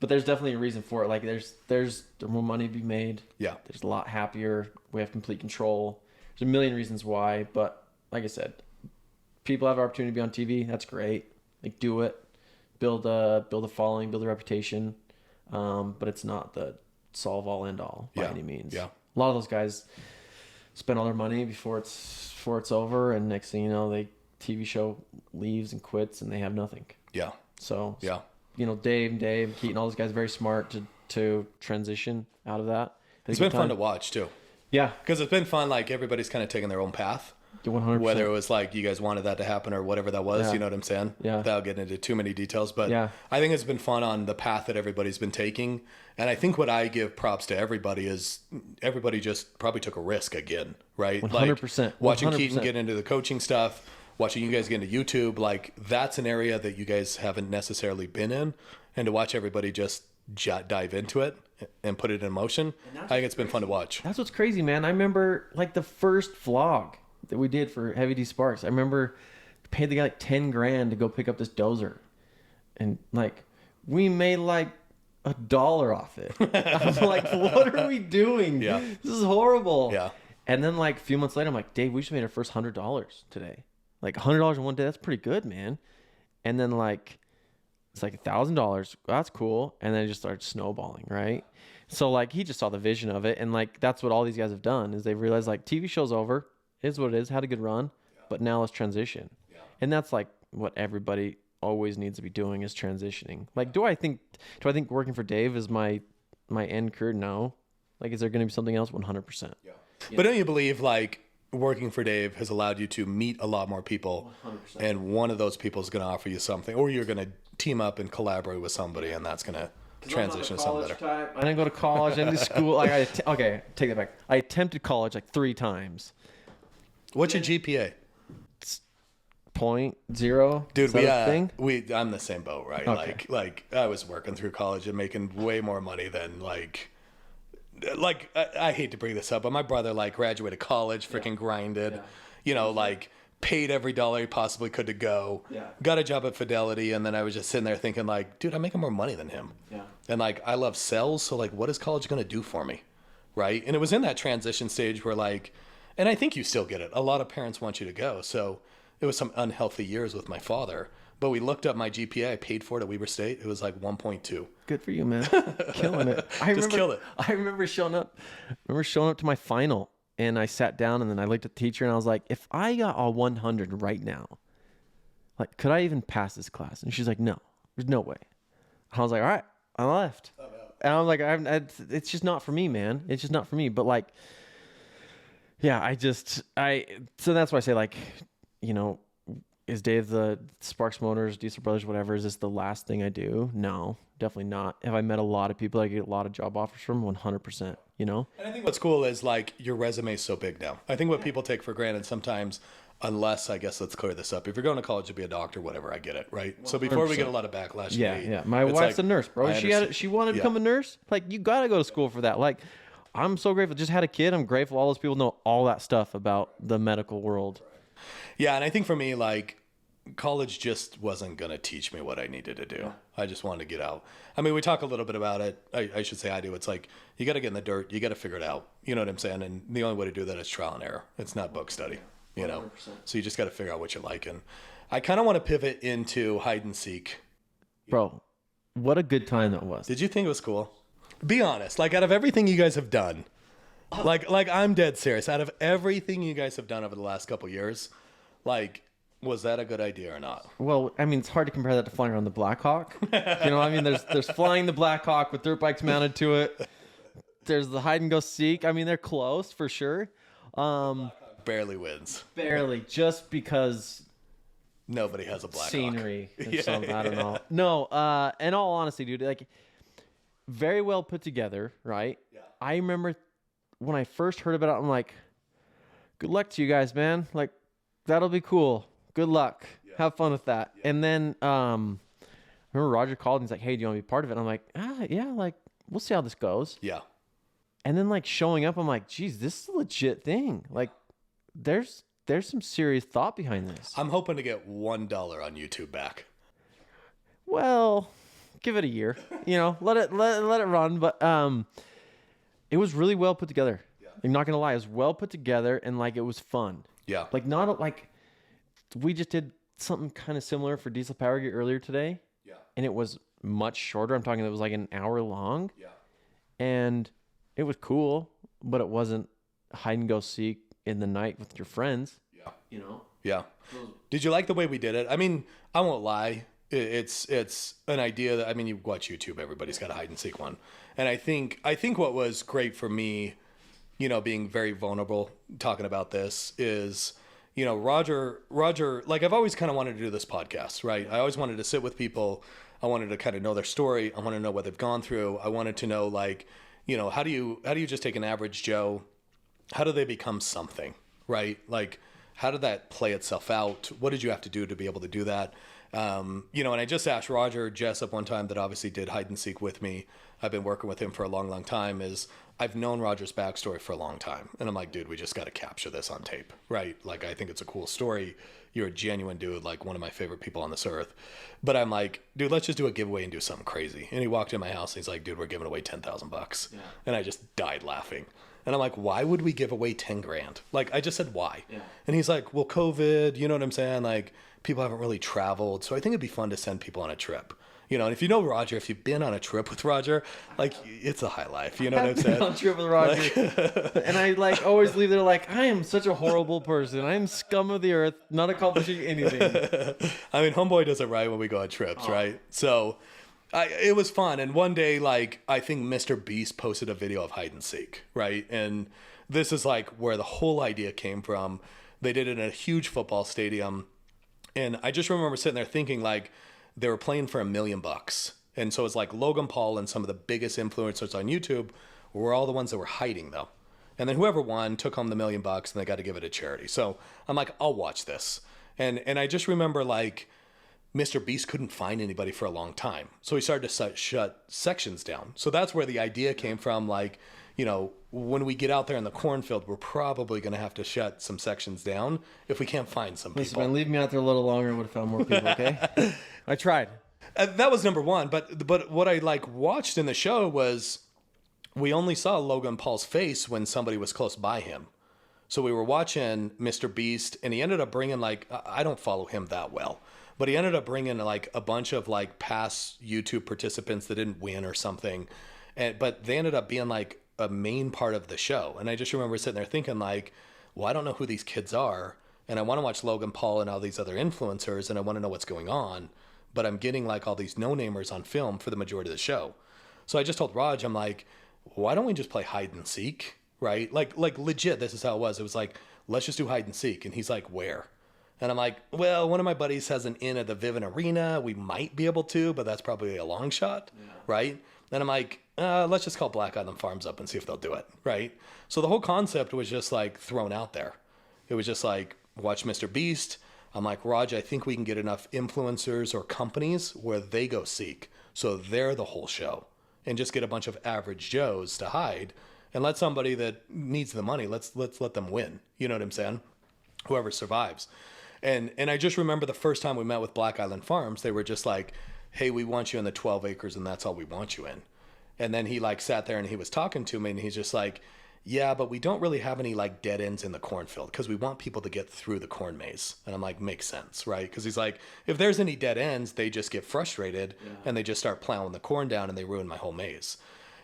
But there's definitely a reason for it. Like there's more money to be made. Yeah. There's a lot happier. We have complete control. There's a million reasons why. But like I said, people have an opportunity to be on TV. That's great. Like do it. Build a following, build a reputation. But it's not the solve all end all by any means. Yeah. A lot of those guys spend all their money before it's over, and next thing you know, the TV show leaves and quits, and they have nothing. Yeah. So yeah. Dave, Keaton, all those guys very smart to transition out of that. It's been fun to watch too. Yeah. Because it's been fun, like everybody's kind of taking their own path. 100%. Whether it was like you guys wanted that to happen or whatever that was, you know what I'm saying? Yeah. Without getting into too many details. But I think it's been fun on the path that everybody's been taking. And I think what I give props to everybody is everybody just probably took a risk again, right? 100%. Like watching Keaton get into the coaching stuff, watching you guys get into YouTube, like that's an area that you guys haven't necessarily been in. And to watch everybody just dive into it and put it in motion, I think it's been fun to watch. That's what's crazy, man. I remember like the first vlog that we did for Heavy D Sparks. I remember paid the guy like $10,000 to go pick up this dozer. And like we made like $1 off it. I'm like, what are we doing? Yeah. This is horrible. Yeah. And then like a few months later, I'm like, Dave, we just made our first $100 today. Like $100 in one day. That's pretty good, man. And then like, it's like $1,000. That's cool. And then it just started snowballing, right? So like he just saw the vision of it, and like that's what all these guys have done is they've realized like TV show's over. It is what it is. Had a good run, but now let's transition. Yeah. And that's like what everybody always needs to be doing is transitioning. Like, do I think working for Dave is my end career? No. Like, is there going to be something else? 100%. Yeah. But don't you believe like working for Dave has allowed you to meet a lot more people, 100%. And one of those people is going to offer you something, or you're going to team up and collaborate with somebody, and that's going to transition to something better. Type. I didn't go to college. I didn't do school. Like okay, take that back. I attempted college like 3 times. What's your GPA? 0.0. Dude, I'm the same boat, right? Okay. Like I was working through college and making way more money than like I hate to bring this up, but my brother like graduated college, freaking grinded, like paid every dollar he possibly could to go, got a job at Fidelity, and then I was just sitting there thinking like, dude, I'm making more money than him. Yeah. And like I love sales, so like what is college gonna do for me? Right? And it was in that transition stage where like, and I think you still get it, a lot of parents want you to go. So it was some unhealthy years with my father. But we looked up my GPA. I paid for it at Weber State. It was like 1.2. Good for you, man. Killing it. Killed it. I remember showing up to my final, and I sat down, and then I looked at the teacher, and I was like, if I got a 100 right now, like, could I even pass this class? And she's like, no, there's no way. I was like, all right, I left. Oh, no. And I'm like, it's just not for me, man. It's just not for me. But like, yeah, so that's why I say like, is Dave the Sparks Motors, Diesel Brothers, whatever, is this the last thing I do? No, definitely not. Have I met a lot of people I get a lot of job offers from? 100%, you know? And I think what's cool is like your resume is so big now. I think what people take for granted sometimes, unless I guess let's clear this up. If you're going to college to be a doctor, whatever, I get it, right? So before we get a lot of backlash, Yeah. My wife's a nurse, bro. She wanted to become a nurse. Like, you got to go to school for that. Like, I'm so grateful. Just had a kid. I'm grateful all those people know all that stuff about the medical world. Yeah, and I think for me, like, college just wasn't going to teach me what I needed to do. Yeah. I just wanted to get out. I mean, we talk a little bit about it. I should say I do. It's like, you got to get in the dirt. You got to figure it out. You know what I'm saying? And the only way to do that is trial and error. It's not book study, you know? 100%. So you just got to figure out what you like. And I kind of want to pivot into hide and seek. Bro, what a good time that was. Did you think it was cool? Be honest. Like, out of everything you guys have done, like I'm dead serious. Out of everything you guys have done over the last couple years, like, was that a good idea or not? Well, I mean, it's hard to compare that to flying around the Blackhawk. You know what I mean? There's flying the Blackhawk with dirt bikes mounted to it. There's the hide and go seek. I mean, they're close for sure. Barely wins. Barely, just because nobody has a Blackhawk. Scenery or something. I don't know. No, in all honesty, dude, like, very well put together, right? Yeah. I remember when I first heard about it, I'm like, good luck to you guys, man. Like, that'll be cool. Good luck. Yeah. Have fun with that. Yeah. And then I remember Roger called and he's like, hey, do you want to be part of it? And I'm like, yeah, like, we'll see how this goes. Yeah. And then, like, showing up, I'm like, geez, this is a legit thing. Like, there's some serious thought behind this. I'm hoping to get $1 on YouTube back. Well, give it a year. You know, let it run. But it was really well put together. Yeah. I'm not gonna lie, it was well put together and, like, it was fun. Yeah. Like, not like we just did something kind of similar for Diesel Power Gear earlier today. Yeah. And it was much shorter. I'm talking, it was like an hour long. Yeah. And it was cool, but it wasn't hide and go seek in the night with your friends. Yeah. You know? Yeah. Did you like the way we did it? I mean, I won't lie. It's an idea that, I mean, you watch YouTube, everybody's got a hide and seek one. And I think what was great for me, you know, being very vulnerable talking about this is, you know, Roger, like, I've always kind of wanted to do this podcast, right? I always wanted to sit with people. I wanted to kind of know their story. I want to know what they've gone through. I wanted to know, like, you know, how do you just take an average Joe? How do they become something, right? Like, how did that play itself out? What did you have to do to be able to do that? You know, and I just asked Roger Jessup one time that obviously did hide and seek with me. I've been working with him for a long, long time. I've known Roger's backstory for a long time. And I'm like, dude, we just got to capture this on tape, right? Like, I think it's a cool story. You're a genuine dude, like one of my favorite people on this earth. But I'm like, dude, let's just do a giveaway and do something crazy. And he walked in my house and he's like, dude, we're giving away $10,000. Yeah. And I just died laughing. And I'm like, why would we give away 10 grand? Like, I just said, why? Yeah. And he's like, well, COVID, you know what I'm saying? Like, people haven't really traveled. So I think it'd be fun to send people on a trip. You know, and if you know Roger, if you've been on a trip with Roger, like, it's a high life. You know what I'm saying? On a trip with Roger. And I, like, always leave there like, I am such a horrible person. I am scum of the earth, not accomplishing anything. I mean, homeboy does it right when we go on trips, right? So it was fun. And one day, like, I think Mr. Beast posted a video of hide and seek, right? And this is, like, where the whole idea came from. They did it in a huge football stadium. And I just remember sitting there thinking, like, they were playing for $1 million. And so it's like Logan Paul and some of the biggest influencers on YouTube were all the ones that were hiding, though. And then whoever won took home the $1 million and they got to give it to charity. So I'm like, I'll watch this. And I just remember, like, Mr. Beast couldn't find anybody for a long time. So he started to shut sections down. So that's where the idea came from. Like, you know, when we get out there in the cornfield, we're probably going to have to shut some sections down if we can't find some people. Listen, man, leave me out there a little longer and would have found more people, okay? I tried. That was number one. But what I, like, watched in the show was we only saw Logan Paul's face when somebody was close by him. So we were watching Mr. Beast, and he ended up bringing, like, I don't follow him that well, but he ended up bringing, like, a bunch of, like, past YouTube participants that didn't win or something. But they ended up being, like, a main part of the show. And I just remember sitting there thinking, like, well, I don't know who these kids are, and I want to watch Logan Paul and all these other influencers, and I want to know what's going on, but I'm getting, like, all these no-namers on film for the majority of the show. So I just told Raj, I'm like, why don't we just play hide and seek, right? Like legit, this is how it was. It was like, let's just do hide and seek. And he's like, where? And I'm like, well, one of my buddies has an inn at the Vivint Arena. We might be able to, but that's probably a long shot, right? And I'm like, let's just call Black Island Farms up and see if they'll do it, right? So the whole concept was just like thrown out there. It was just like, watch Mr. Beast. I'm like, Raj, I think we can get enough influencers or companies where they go seek. So they're the whole show. And just get a bunch of average Joes to hide and let somebody that needs the money, let's let them win. You know what I'm saying? Whoever survives. And I just remember the first time we met with Black Island Farms, they were just like, hey, we want you in the 12 acres and that's all we want you in. And then he like sat there and he was talking to me and he's just like, yeah, but we don't really have any like dead ends in the cornfield because we want people to get through the corn maze. And I'm like, makes sense, right? Because he's like, if there's any dead ends, they just get frustrated and they just start plowing the corn down and they ruin my whole maze.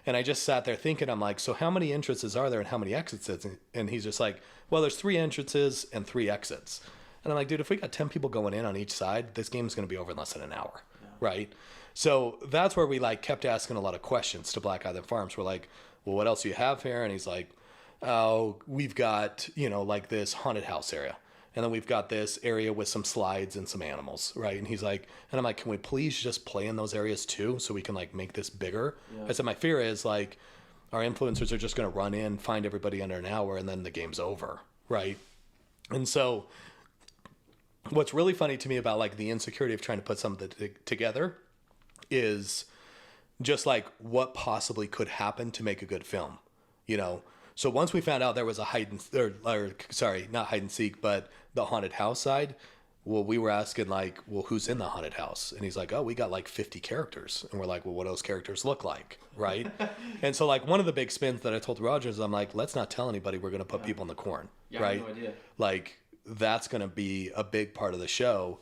And I just sat there thinking, I'm like, so how many entrances are there and how many exits? And he's just like, well, there's 3 entrances and 3 exits. And I'm like, dude, if we got 10 people going in on each side, this game's going to be over in less than an hour, right? So that's where we like kept asking a lot of questions to Black Island Farms. We're like, well, what else do you have here? And he's like, oh, we've got, like this haunted house area. And then we've got this area with some slides and some animals, right? And he's like, and I'm like, can we please just play in those areas too so we can like make this bigger? Yeah. I said, my fear is like our influencers are just going to run in, find everybody under an hour, and then the game's over, right? And so what's really funny to me about like the insecurity of trying to put something together is just like what possibly could happen to make a good film, So once we found out there was a not hide and seek, but the haunted house side, well, we were asking like, well, who's in the haunted house? And he's like, oh, we got like 50 characters. And we're like, well, what do those characters look like? Right. And so like one of the big spins that I told Rogers, I'm like, let's not tell anybody we're going to put people in the corn. Yeah, right. I have no idea. Like that's going to be a big part of the show.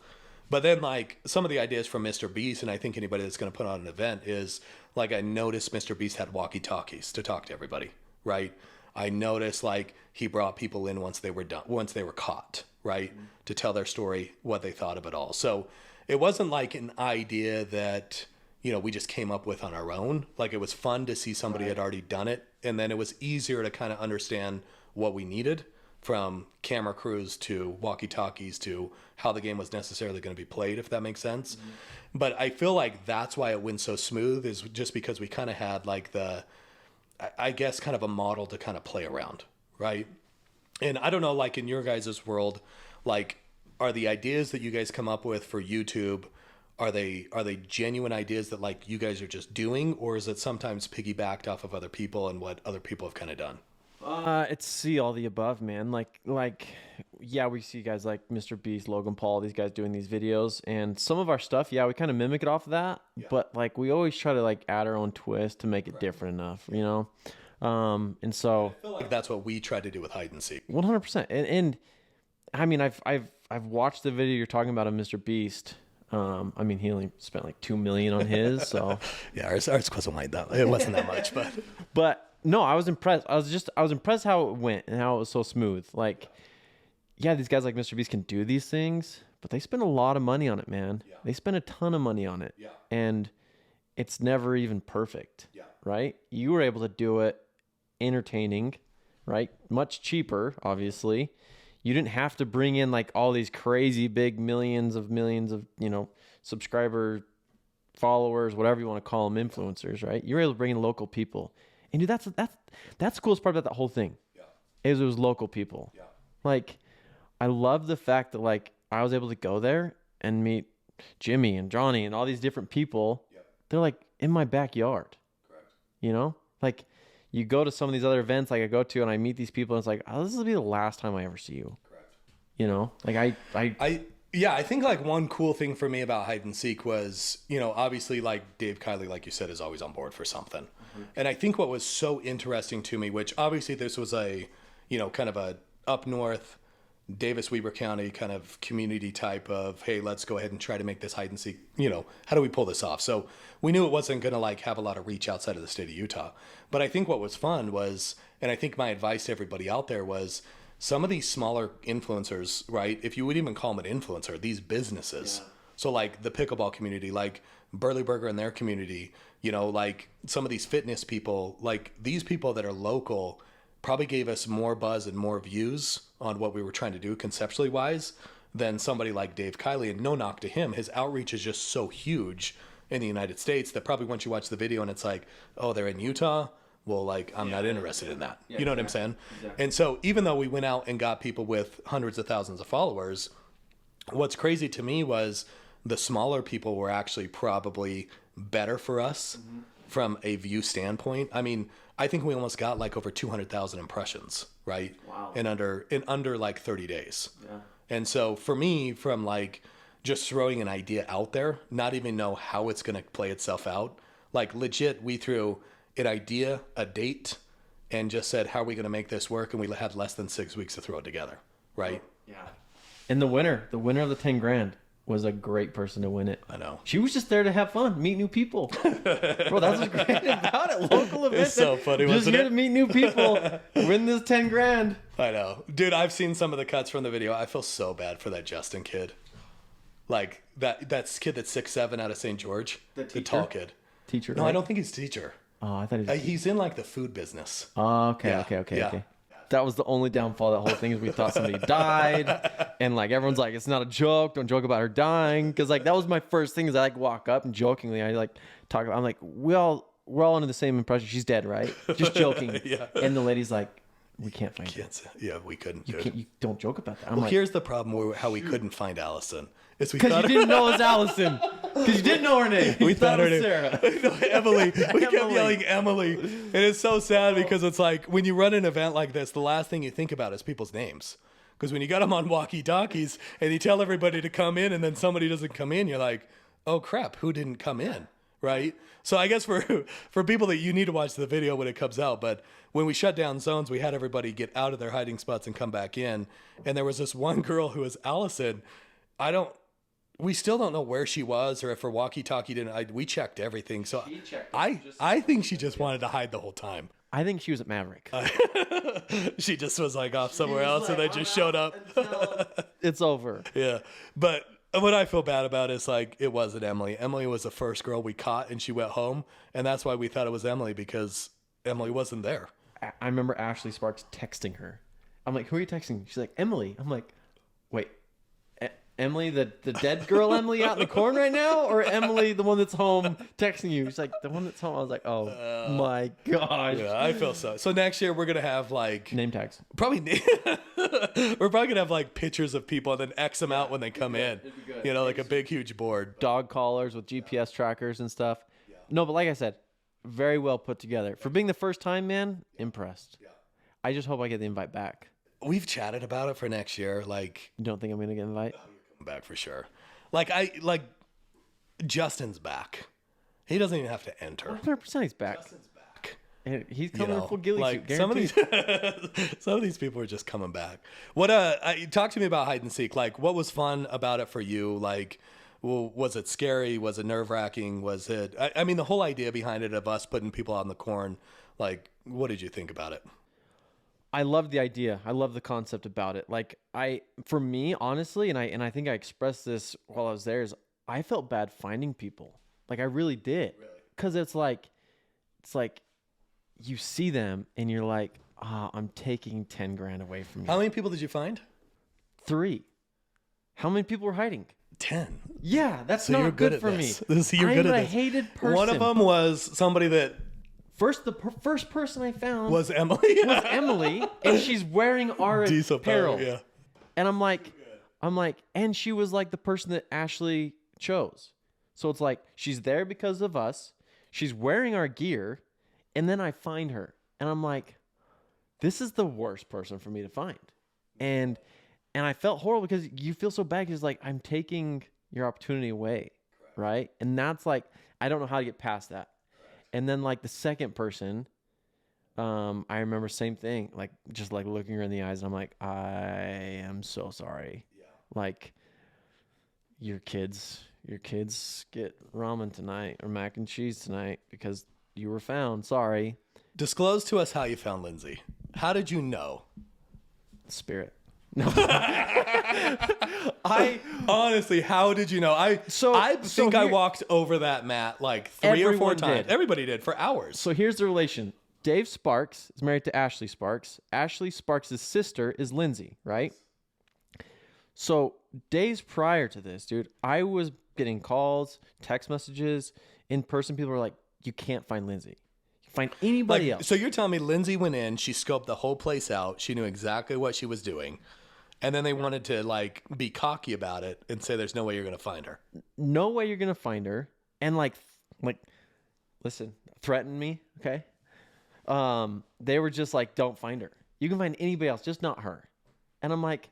But then like some of the ideas from Mr. Beast, and I think anybody that's going to put on an event is like, I noticed Mr. Beast had walkie-talkies to talk to everybody. Right. I noticed like he brought people in once they were caught, right? Mm-hmm. To tell their story, what they thought of it all. So it wasn't like an idea that, we just came up with on our own. Like it was fun to see somebody had already done it. And then it was easier to kind of understand what we needed from camera crews to walkie-talkies to how the game was necessarily going to be played, if that makes sense. Mm-hmm. But I feel like that's why it went so smooth is just because we kind of had like I guess kind of a model to kind of play around, right? And I don't know, like in your guys' world, like are the ideas that you guys come up with for YouTube, are they genuine ideas that like you guys are just doing, or is it sometimes piggybacked off of other people and what other people have kind of done? It's all the above, man. Like, yeah, we see guys like Mr. Beast, Logan Paul, these guys doing these videos, and some of our stuff, yeah, we kind of mimic it off of that. Yeah. But like, we always try to like add our own twist to make it different enough, And so I feel like that's what we try to do with hide and seek. 100%. And I mean, I've watched the video you're talking about of Mr. Beast. I mean, he only spent like $2 million on his, so yeah, ours wasn't like that. It wasn't that much, but. No, I was impressed. I was impressed how it went and how it was so smooth. Like, yeah, these guys like Mr. Beast can do these things, but they spend a lot of money on it, man. Yeah. They spend a ton of money on it. Yeah. And it's never even perfect. Yeah. Right? You were able to do it entertaining, right? Much cheaper, obviously. You didn't have to bring in like all these crazy big millions of, subscriber followers, whatever you want to call them, influencers, right? You were able to bring in local people. And dude, that's the coolest part about that whole thing. Yeah. Is it was local people. Yeah. Like, I love the fact that like I was able to go there and meet Jimmy and Johnny and all these different people. Yeah. They're like in my backyard. Correct. Like you go to some of these other events like I go to and I meet these people and it's like, oh, this will be the last time I ever see you. Correct. Like Yeah, I think like one cool thing for me about hide and seek was, obviously like Dave Kiley, like you said, is always on board for something. Mm-hmm. And I think what was so interesting to me, which obviously this was a, kind of a up north, Davis Weber County kind of community type of, hey, let's go ahead and try to make this hide and seek, how do we pull this off? So we knew it wasn't going to like have a lot of reach outside of the state of Utah. But I think what was fun was, and I think my advice to everybody out there was, some of these smaller influencers, right? If you would even call them an influencer, these businesses. Yeah. So like the pickleball community, like Burley Burger and their community, like some of these fitness people, like these people that are local probably gave us more buzz and more views on what we were trying to do conceptually wise than somebody like Dave Kiley. And no knock to him. His outreach is just so huge in the United States that probably once you watch the video and it's like, oh, they're in Utah. Well, like, I'm not interested in that. You know what I'm saying? Exactly. And so even though we went out and got people with hundreds of thousands of followers, what's crazy to me was the smaller people were actually probably better for us from a view standpoint. I mean, I think we almost got like over 200,000 impressions, right? Wow. In under like 30 days. Yeah. And so for me, from like just throwing an idea out there, not even know how it's going to play itself out, like legit, we threw an idea, a date, and just said, how are we going to make this work? And we had less than 6 weeks to throw it together, right? Yeah. And the winner of the 10 grand was a great person to win it. I know. She was just there to have fun, meet new people. Bro, that's what's great about it. Local events. It's so funny, just wasn't here it? to meet new people, win this 10 grand. I know. Dude, I've seen some of the cuts from the video. I feel so bad for that Justin kid. Like, that kid that's 6'7" out of St. George. The tall kid. Teacher. No, right? I don't think he's a teacher. Oh, I thought He's in, like, the food business. Oh, okay, Yeah, okay. yeah. That was the only downfall of that whole thing is we thought somebody died. And, like, everyone's like, it's not a joke. Don't joke about her dying. Because, like, that was my first thing is I, like, walk up and jokingly, I, like, talk about, I'm like, we're all under the same impression. She's dead, right? Just joking. Yeah. And the lady's like, we can't find her. Yeah, we couldn't. You don't joke about that. I'm Well, like, here's the problem how we couldn't find Allison. Is we because thought you didn't know it was Allison. Because you didn't know her name. we You thought her it was name. Sarah. No, Emily. We kept Emily. yelling Emily. And it's so sad because it's like when you run an event like this, the last thing you think about is people's names. Because when you got them on walkie-talkies and you tell everybody to come in and then somebody doesn't come in, you're like, oh crap, who didn't come in? Right? So I guess for people that you need to watch the video when it comes out, but when we shut down zones, we had everybody get out of their hiding spots and come back in. And there was this one girl who was Allison. We still don't know where she was or if her walkie-talkie didn't. We checked everything. So I think she just wanted to hide the whole time. I think she was at Maverick. She just was like off somewhere else and then just showed up. It's over. Yeah. But what I feel bad about is like, it wasn't Emily. Emily was the first girl we caught and she went home. And that's why we thought it was Emily because Emily wasn't there. I remember Ashley Sparks texting her. I'm like, who are you texting? She's like, Emily. I'm like, wait, Emily, the dead girl Emily out in the corn right now? Or Emily, the one that's home texting you? She's like, the one that's home. I was like, oh my gosh. Yeah, I feel so. So next year we're going to have like... Name tags. Probably... we're probably going to have like pictures of people and then X them out when they come in. It'd be good. You know, like a big, huge board. Dog collars with GPS trackers and stuff. Yeah. No, but like I said, very well put together. For being the first time, man, impressed. Yeah. I just hope I get the invite back. We've chatted about it for next year. Like... You don't think I'm going to get an invite? Back for sure. Like Justin's back. He doesn't even have to enter. 100% he's back. Justin's back. And he's coming in full ghillie suit. Some Guaranteed. of these people are just coming back. What talk to me about hide and seek. Like, what was fun about it for you? Like, well, was it scary? Was it nerve-wracking? Was it I mean the whole idea behind it of us putting people out in the corn, like, what did you think about it? I love the idea. I love the concept about it. Like for me, honestly, and I think I expressed this while I was there, is I felt bad finding people. Like I really did. Cause it's like you see them and you're like, I'm taking 10 grand away from you. How many people did you find? 3. How many people were hiding? 10. Yeah, that's So not you're good at for this. me. So you're good at I'm a this. hated person. One of them was somebody that The first person I found was Emily. was Emily, and she's wearing our Diesel apparel. power, yeah. And I'm like, and she was like the person that Ashley chose. So it's like she's there because of us. She's wearing our gear, and then I find her, and I'm like, this is the worst person for me to find. And I felt horrible because you feel so bad because like I'm taking your opportunity away, right? And that's like I don't know how to get past that. And then like the second person, I remember same thing, like just like looking her in the eyes and I'm like, I am so sorry. Yeah. Like your kids get ramen tonight or mac and cheese tonight because you were found. Sorry. Disclose to us how you found Lindsay. How did you know? Spirit. No. Honestly, how did you know? I think I walked over that mat like 3 or 4 times. Everybody did for hours. So here's the relation. Dave Sparks is married to Ashley Sparks. Ashley Sparks' sister is Lindsay, right? So days prior to this, dude, I was getting calls, text messages, in person. People were like, "You can't find Lindsay. You find anybody else." So you're telling me Lindsay went in, she scoped the whole place out, she knew exactly what she was doing, and then they wanted to like be cocky about it and say, "There's no way you're gonna find her." No way you're gonna find her, and like, listen, threaten me, okay? They were just like, "Don't find her. You can find anybody else, just not her." And I'm like,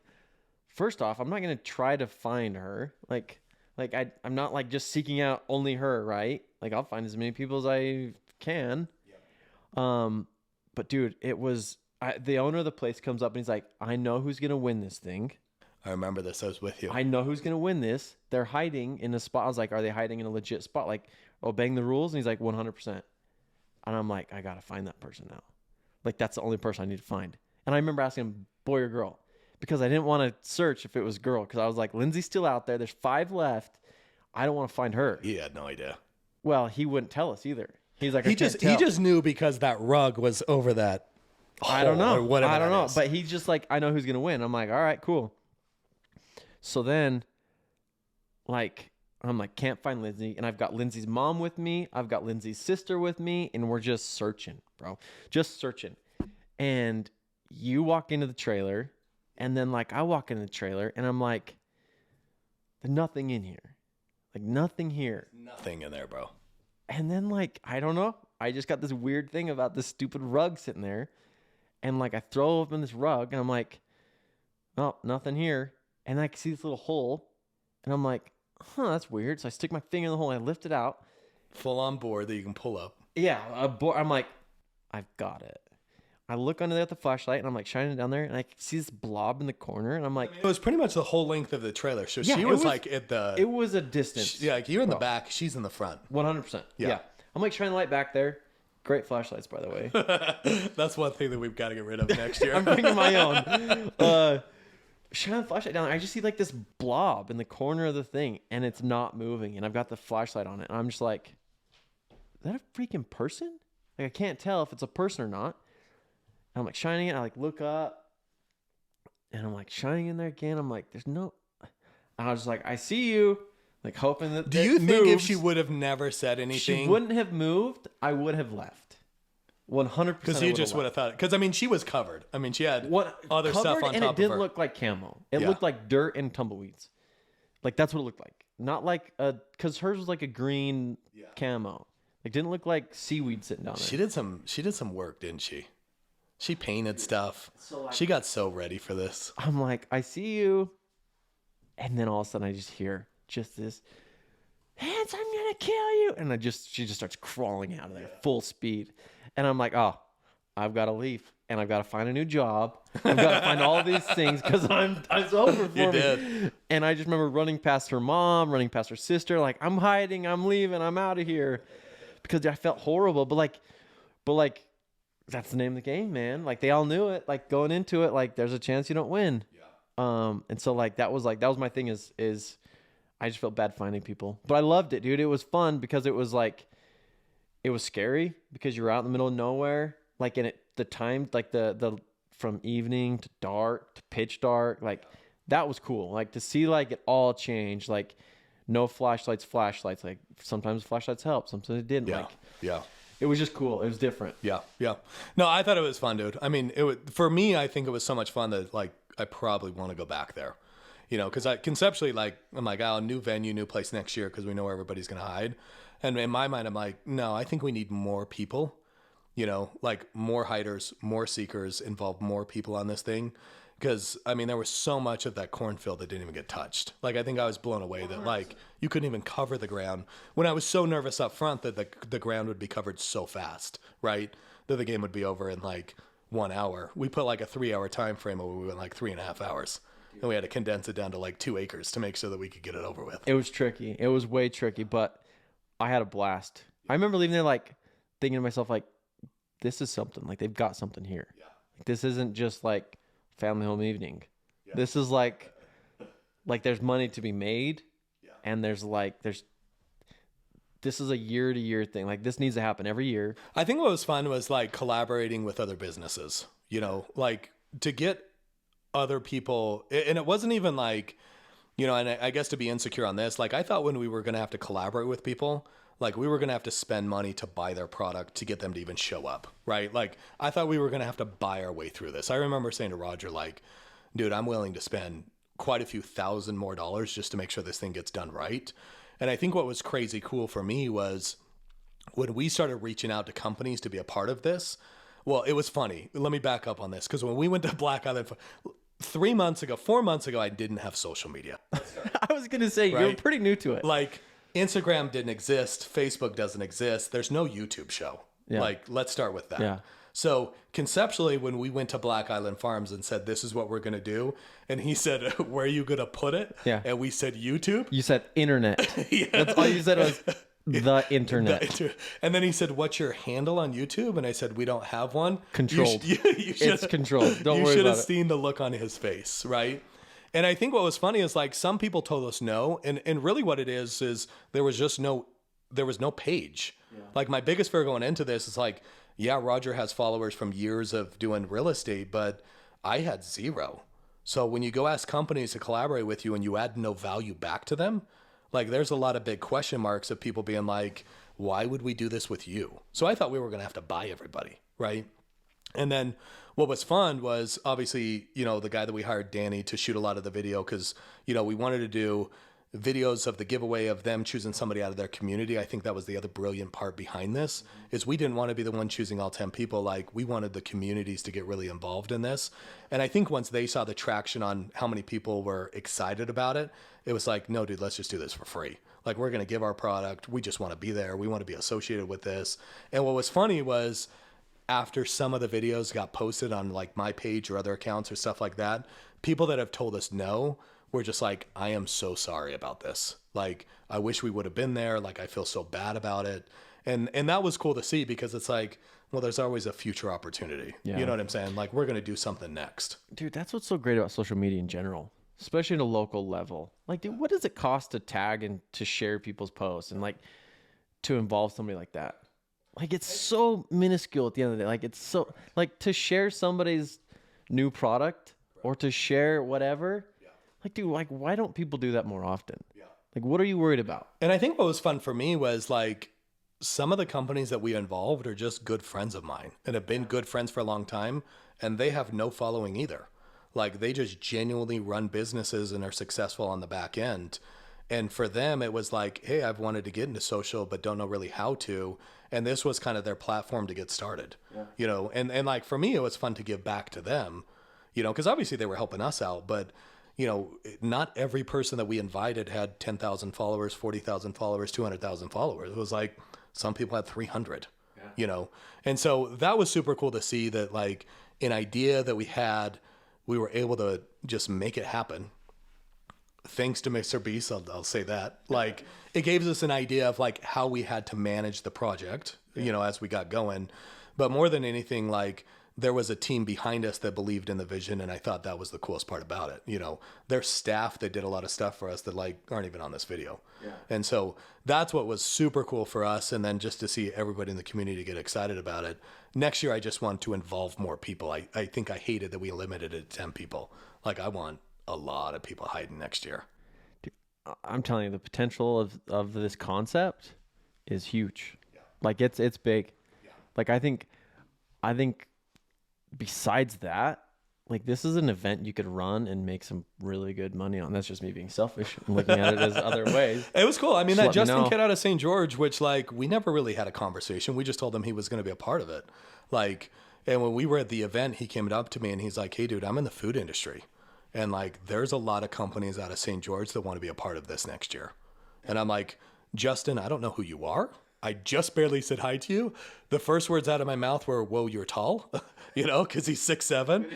first off, I'm not gonna try to find her. I'm not like just seeking out only her, right? Like I'll find as many people as I can. But dude, it was the owner of the place comes up and he's like, "I know who's gonna win this thing. I remember this. I was with you. I know who's gonna win this. They're hiding in a spot." I was like, "Are they hiding in a legit spot? Like, obeying the rules?" And he's like, 100%. And I'm like, "I gotta find that person now. Like that's the only person I need to find." And I remember asking him, boy or girl, because I didn't want to search if it was girl, because I was like, Lindsay's still out there. There's 5 left. I don't want to find her. He had no idea. Well, he wouldn't tell us either. He's like, He just knew because that rug was over that. I don't know. Or whatever I don't that know. is. But he's just like, I know who's gonna win. I'm like, all right, cool. So then, like, I'm like, can't find Lindsay, and I've got Lindsay's mom with me. I've got Lindsay's sister with me, and we're just searching, bro. Just searching. And you walk into the trailer, and then like I walk into the trailer, and I'm like, there's nothing in here. Like nothing here. Nothing in there, bro. And then like, I don't know. I just got this weird thing about this stupid rug sitting there. And like I throw open this rug and I'm like, oh, nothing here. And I can see this little hole. And I'm like, huh, that's weird. So I stick my finger in the hole and I lift it out. Full on board that you can pull up. Yeah, I'm like, I've got it. I look under there with the flashlight and I'm like shining it down there and I can see this blob in the corner and I'm like, It was pretty much the whole length of the trailer. So Yeah, she it was was- like at the. it was a distance. Yeah, like you're in the back. She's in the front. 100%. Yeah. Yeah. I'm like shining the light back there. Great flashlights, by the way. That's one thing that we've got to get rid of next year. I'm bringing my own. Shine the flashlight down. I just see like this blob in the corner of the thing, and it's not moving. And I've got the flashlight on it, and I'm just like, "Is that a freaking person?" Like I can't tell if it's a person or not. And I'm like shining it. I like look up, and I'm like shining in there again. I'm like, "There's no." And I was just like, "I see you." Like hoping that. Do you think if she would have never said anything, she wouldn't have moved, I would have left. 100%. because you just would have thought? Because I mean, she was covered. I mean, she had other stuff covered, on and top it didn't of her. look like camo. It Yeah. looked like dirt and tumbleweeds. Like that's what it looked like. Not like because hers was like a green camo. Like didn't look like seaweed sitting down there. She did some work, didn't she? She painted stuff. So, like- She got so ready for this. I'm like, I see you, and then all of a sudden I just hear just this, Hans, I'm gonna kill you, and she just starts crawling out of there full speed, and I'm like, oh, I've got to leave, and I've got to find a new job. I've got to find all these things because it's over for You me. did. And I just remember running past her mom, running past her sister, like I'm hiding, I'm leaving, I'm out of here, because I felt horrible. But like, that's the name of the game, man. Like they all knew it. Like going into it, like there's a chance you don't win. Yeah. And so like that was my thing is I just felt bad finding people, but I loved it, dude. It was fun because it was like, it was scary because you're out in the middle of nowhere. Like in the time, like the from evening to dark to pitch dark, like that was cool. Like to see like it all change, like no flashlights. Like sometimes flashlights help, sometimes it didn't. Yeah. Like Yeah. it was just cool. It was different. Yeah, yeah. No, I thought it was fun, dude. I mean, for me, I think it was so much fun that like I probably want to go back there, you know, because I conceptually like I'm like, oh, new venue, new place next year because we know where everybody's gonna hide, and in my mind, I'm like, no, I think we need more people, you know, like more hiders, more seekers, involve more people on this thing. Because, I mean, there was so much of that cornfield that didn't even get touched. Like, I think I was blown away that, like, you couldn't even cover the ground. When I was so nervous up front that the ground would be covered so fast, right? That the game would be over in, like, 1 hour. We put, like, a 3-hour time frame where we went, like, 3.5 hours. And we had to condense it down to, like, 2 acres to make sure that we could get it over with. It was tricky. It was way tricky, but I had a blast. I remember leaving there, like, thinking to myself, like, this is something. Like, they've got something here. Yeah. Like, this isn't just, like, family home evening. Yeah. This is like there's money to be made. Yeah. And this is a year to year thing. Like this needs to happen every year. I think what was fun was like collaborating with other businesses, you know, like to get other people. And it wasn't even like You know, and I guess to be insecure on this, like I thought when we were going to have to collaborate with people, like we were going to have to spend money to buy their product to get them to even show up, right? Like I thought we were going to have to buy our way through this. I remember saying to Roger, like, dude, I'm willing to spend quite a few $1,000 more just to make sure this thing gets done right. And I think what was crazy cool for me was when we started reaching out to companies to be a part of this. Well, it was funny. Let me back up on this. Because when we went to Black Island 4 months ago, I didn't have social media. I was going to say, Right? you're pretty new to it. Like Instagram didn't exist. Facebook doesn't exist. There's no YouTube show. Yeah. Like, let's start with that. Yeah. So conceptually, when we went to Black Island Farms and said, this is what we're going to do. And he said, where are you going to put it? Yeah. And we said, YouTube. You said internet. Yeah. That's all you said was the internet. And then he said, what's your handle on YouTube? And I said, we don't have one. Controlled. It's controlled. Don't worry You should about have it. seen the look on his face, right? And I think what was funny is like some people told us no. And really what it is there was no page. Yeah. Like my biggest fear going into this is like, yeah, Roger has followers from years of doing real estate, but I had zero. So when you go ask companies to collaborate with you and you add no value back to them, like there's a lot of big question marks of people being like, why would we do this with you? So I thought we were going to have to buy everybody, right? And then what was fun was obviously, you know, the guy that we hired, Danny, to shoot a lot of the video because, you know, we wanted to do videos of the giveaway of them choosing somebody out of their community. I think that was the other brilliant part behind this is we didn't want to be the one choosing all 10 people. Like we wanted the communities to get really involved in this. And I think once they saw the traction on how many people were excited about it, it was like, no, dude, let's just do this for free. Like we're going to give our product. We just want to be there. We want to be associated with this. And what was funny was after some of the videos got posted on like my page or other accounts or stuff like that, people that have told us no, we're just like, I am so sorry about this. Like, I wish we would have been there. Like, I feel so bad about it. And that was cool to see because it's like, well, there's always a future opportunity. Yeah. You know what I'm saying? Like, we're going to do something next. Dude, that's what's so great about social media in general, especially at a local level. Like, dude, what does it cost to tag and to share people's posts and like to involve somebody like that? Like, it's so minuscule at the end of the day. Like, it's so, like, to share somebody's new product or to share whatever. Like, dude, like, why don't people do that more often? Yeah. Like, what are you worried about? And I think what was fun for me was like some of the companies that we involved are just good friends of mine and have been good friends for a long time. And they have no following either. Like they just genuinely run businesses and are successful on the back end. And for them, it was like, hey, I've wanted to get into social, but don't know really how to. And this was kind of their platform to get started, you know, and like for me, it was fun to give back to them, you know, because obviously they were helping us out, but you know, not every person that we invited had 10,000 followers, 40,000 followers, 200,000 followers. It was like some people had 300, you know? And so that was super cool to see that like an idea that we had, we were able to just make it happen. Thanks to Mr. Beast, I'll say that. Like it gave us an idea of like how we had to manage the project, you know, as we got going. But more than anything, like there was a team behind us that believed in the vision. And I thought that was the coolest part about it. You know, their staff that did a lot of stuff for us that like aren't even on this video. Yeah. And so that's what was super cool for us. And then just to see everybody in the community get excited about it. Next year, I just want to involve more people. I think I hated that we limited it to 10 people. Like I want a lot of people hiding next year. Dude, I'm telling you, the potential of this concept is huge. Yeah. Like it's big. Yeah. Like I think besides that, like this is an event you could run and make some really good money on. That's just me being selfish. I'm looking at it as other ways. It was cool. I mean, that Justin kid kid out of St. George, which like we never really had a conversation. We just told him he was going to be a part of it. Like, and when we were at the event, he came up to me and he's like, "Hey, dude, I'm in the food industry, and like there's a lot of companies out of St. George that want to be a part of this next year." And I'm like, "Justin, I don't know who you are. I just barely said hi to you. The first words out of my mouth were, whoa, you're tall," you know, because he's 6'7".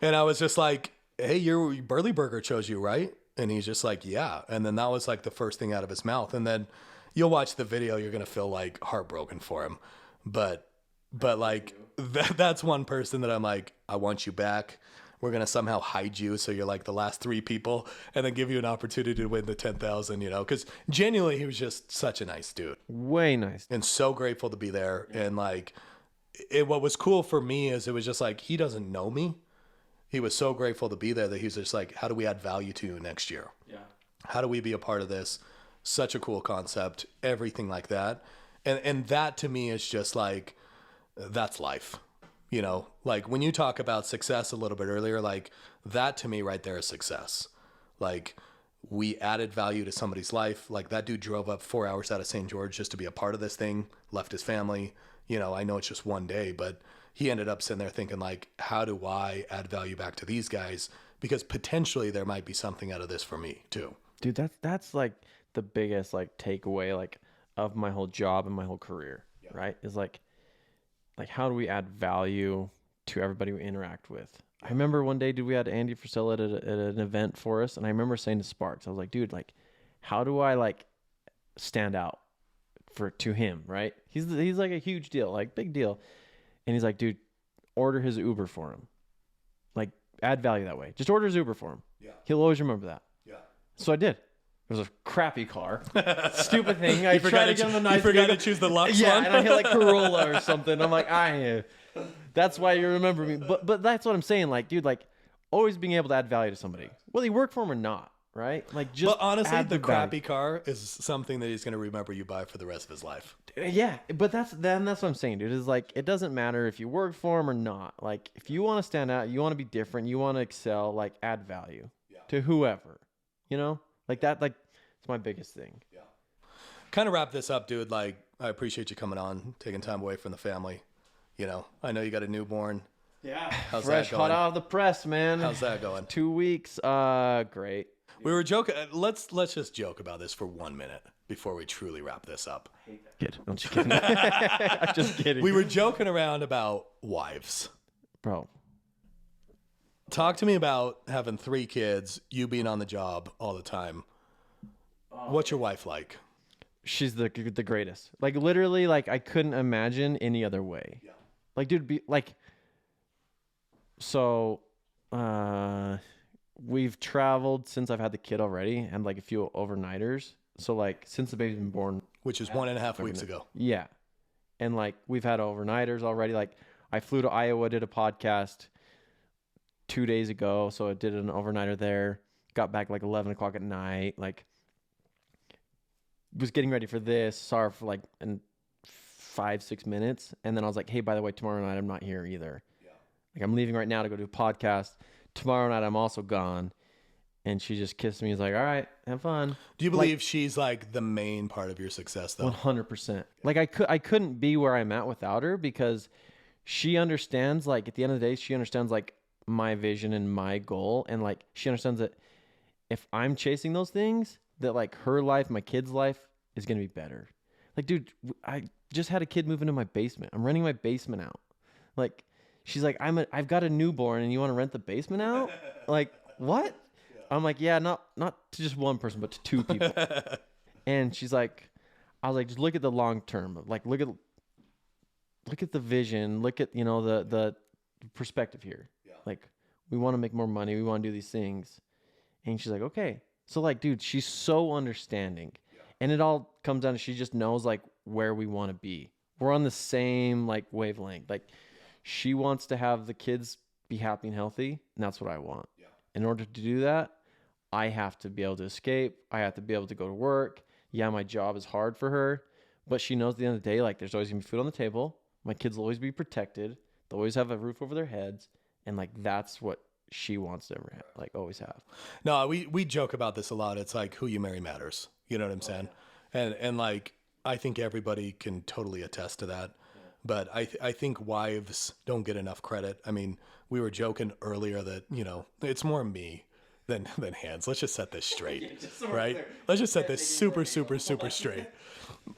And I was just like, "Hey, your Burley Burger chose you, right?" And he's just like, "Yeah." And then that was like the first thing out of his mouth. And then you'll watch the video, you're going to feel like heartbroken for him. But like that's one person that I'm like, I want you back. We're going to somehow hide you so you're like the last 3 people and then give you an opportunity to win the 10,000, you know, because genuinely he was just such a nice dude. Way nice. And so grateful to be there. And like, what was cool for me is it was just like, he doesn't know me. He was so grateful to be there that he was just like, how do we add value to you next year? Yeah. How do we be a part of this? Such a cool concept, everything like that. And that to me is just like, that's life. You know, like when you talk about success a little bit earlier, like that to me right there is success. Like we added value to somebody's life. Like that dude drove up 4 hours out of St. George just to be a part of this thing, left his family. You know, I know it's just one day, but he ended up sitting there thinking like, how do I add value back to these guys? Because potentially there might be something out of this for me too. Dude, that's like the biggest like takeaway like of my whole job and my whole career, right? Is like how do we add value to everybody we interact with? I remember one day, dude, we had Andy Frisella at an event for us, and I remember saying to Sparks, I was like, dude, like, how do I like stand out to him, right? He's like a huge deal, like big deal, and he's like, dude, order his Uber for him, like add value that way. Just order his Uber for him. Yeah, he'll always remember that. Yeah. So I did. It was a crappy car. Stupid thing. I tried to get him a nice. You forgot to choose the Lux one? Yeah, and I hit like Corolla or something. I'm like, that's why you remember me. But that's what I'm saying. Like, dude, like always being able to add value to somebody, whether you work for him or not, right? Like, just. But honestly, the crappy car is something that he's going to remember you by for the rest of his life. Yeah, but that's what I'm saying, dude. Is like it doesn't matter if you work for him or not. Like, if you want to stand out, you want to be different, you want to excel, like add value to whoever, you know. Like that, like it's my biggest thing. Yeah. Kind of wrap this up, dude. Like I appreciate you coming on, taking time away from the family. You know, I know you got a newborn. Yeah. How's Fresh, that going? hot out of the press, man. How's that going? 2 weeks. Great. We were joking. Let's just joke about this for 1 minute before we truly wrap this up. Kid, I'm just kidding. I'm just kidding. We were joking around about wives. Bro. Talk to me about having 3 kids, you being on the job all the time. What's your wife like? She's the greatest. Like literally, like I couldn't imagine any other way. Yeah. Like, dude, be like. So, we've traveled since I've had the kid already, and like a few overnighters. So like since the baby's been born, which is 1.5 weeks ago. Yeah, and like we've had overnighters already. Like I flew to Iowa, did a podcast 2 days ago, so I did an overnighter there. Got back like 11 o'clock at night. Like was getting ready for this. Saw her for like in 5-6 minutes, and then I was like, "Hey, by the way, tomorrow night I'm not here either. Yeah. Like I'm leaving right now to go do a podcast. Tomorrow night I'm also gone." And she just kissed me. He's like, "All right, have fun." Do you believe she's like the main part of your success, though? 100%. Like I couldn't be where I'm at without her, because she understands. Like at the end of the day, she understands like my vision and my goal, and like she understands that if I'm chasing those things, that like her life, my kid's life is gonna be better. Like, dude, I just had a kid move into my basement. I'm renting my basement out. Like, she's like, I've got a newborn, and you want to rent the basement out? Like, what? I'm like, yeah, not to just one person, but to 2 people. And she's like, I was like, just look at the long term. Like, look at the vision. Look at, you know, the perspective here. Yeah. Like, we want to make more money. We want to do these things. And she's like, okay. So like, dude, she's so understanding. Yeah. And it all comes down to, she just knows like where we want to be. We're on the same like wavelength. Like she wants to have the kids be happy and healthy. And that's what I want. Yeah. In order to do that, I have to be able to escape. I have to be able to go to work. Yeah, my job is hard for her, but she knows at the end of the day, like there's always gonna be food on the table. My kids will always be protected. They'll always have a roof over their heads. And like, that's what she wants to like always have. No, we joke about this a lot. It's like who you marry matters. You know what I'm saying? Yeah. And like, I think everybody can totally attest to that. Yeah. But I think wives don't get enough credit. I mean, we were joking earlier that, you know, it's more me than Hans. Let's just set this straight, right? Let's just set this super straight.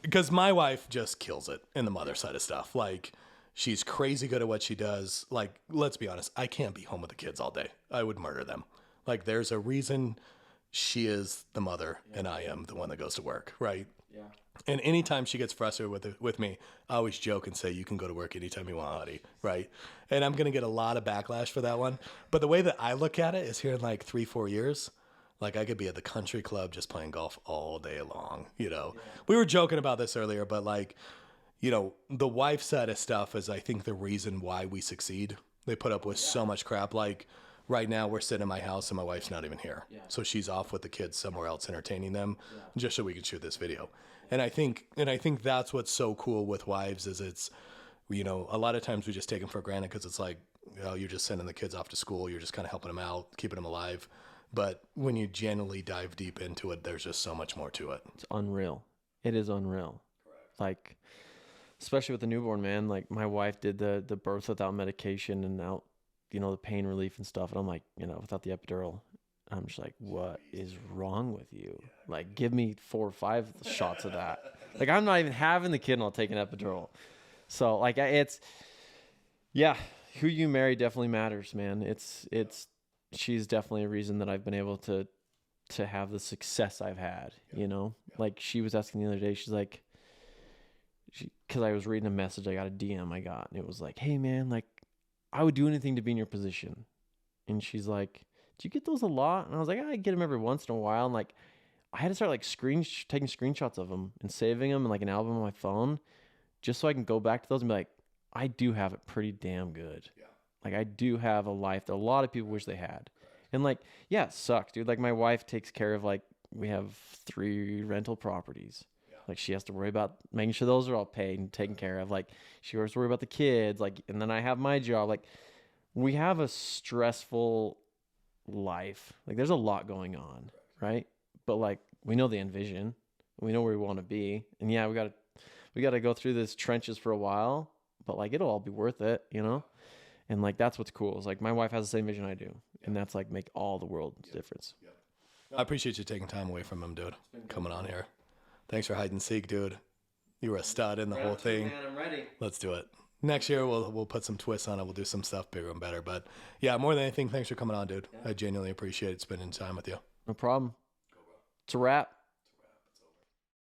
Because my wife just kills it in the mother side of stuff. Like, she's crazy good at what she does. Like, let's be honest, I can't be home with the kids all day. I would murder them. Like, there's a reason she is the mother and I am the one that goes to work, right? Yeah. And anytime she gets frustrated with me, I always joke and say, you can go to work anytime you want, honey, right? And I'm going to get a lot of backlash for that one. But the way that I look at it is here in like 3-4 years, like I could be at the country club just playing golf all day long, you know? Yeah. We were joking about this earlier, but like, you know, the wife side of stuff is, I think, the reason why we succeed. They put up with so much crap. Like, Right now we're sitting in my house and my wife's not even here. Yeah. So she's off with the kids somewhere else entertaining them just so we can shoot this video. And I think that's what's so cool with wives is it's, you know, a lot of times we just take them for granted because it's like, you know, you're just sending the kids off to school. You're just kind of helping them out, keeping them alive. But when you genuinely dive deep into it, there's just so much more to it. It's unreal. It is unreal. Correct. Like, especially with the newborn, man, like my wife did the birth without medication and out, you know, the pain relief and stuff. And I'm like, you know, without the epidural, I'm just like, what is wrong with you? Like, give me 4 or 5 shots of that. Like, I'm not even having the kid and I'll take an epidural. So like, it's, yeah, who you marry definitely matters, man. She's definitely a reason that I've been able to have the success I've had, you know? Like she was asking the other day, she's like, because I was reading a message, I got a DM I got, and it was like, hey man, like I would do anything to be in your position. And she's like, do you get those a lot? And I was like, I get them every once in a while. And like, I had to start like taking screenshots of them and saving them in like an album on my phone, just so I can go back to those and be like, I do have it pretty damn good. Yeah. Like I do have a life that a lot of people wish they had. And like, yeah, it sucks, dude. Like my wife takes care of like, we have 3 rental properties. Yeah. Like she has to worry about making sure those are all paid and taken care of. Like she has to worry about the kids. Like, and then I have my job. Like we have a stressful life. Like there's a lot going on, right? But like we know the end vision. We know where we want to be. And yeah, we got to go through this trenches for a while, but like it'll all be worth it, you know? And like that's what's cool. Is like my wife has the same vision I do. And that's like make all the world's difference. I appreciate you taking time away from him, dude. Coming on here. Thanks for hide and seek, dude. You were a stud in the whole thing. Man, I'm ready. Let's do it. Next year we'll put some twists on it. We'll do some stuff bigger and better. But yeah, more than anything, thanks for coming on, dude. I genuinely appreciate spending time with you. No problem. It's a wrap.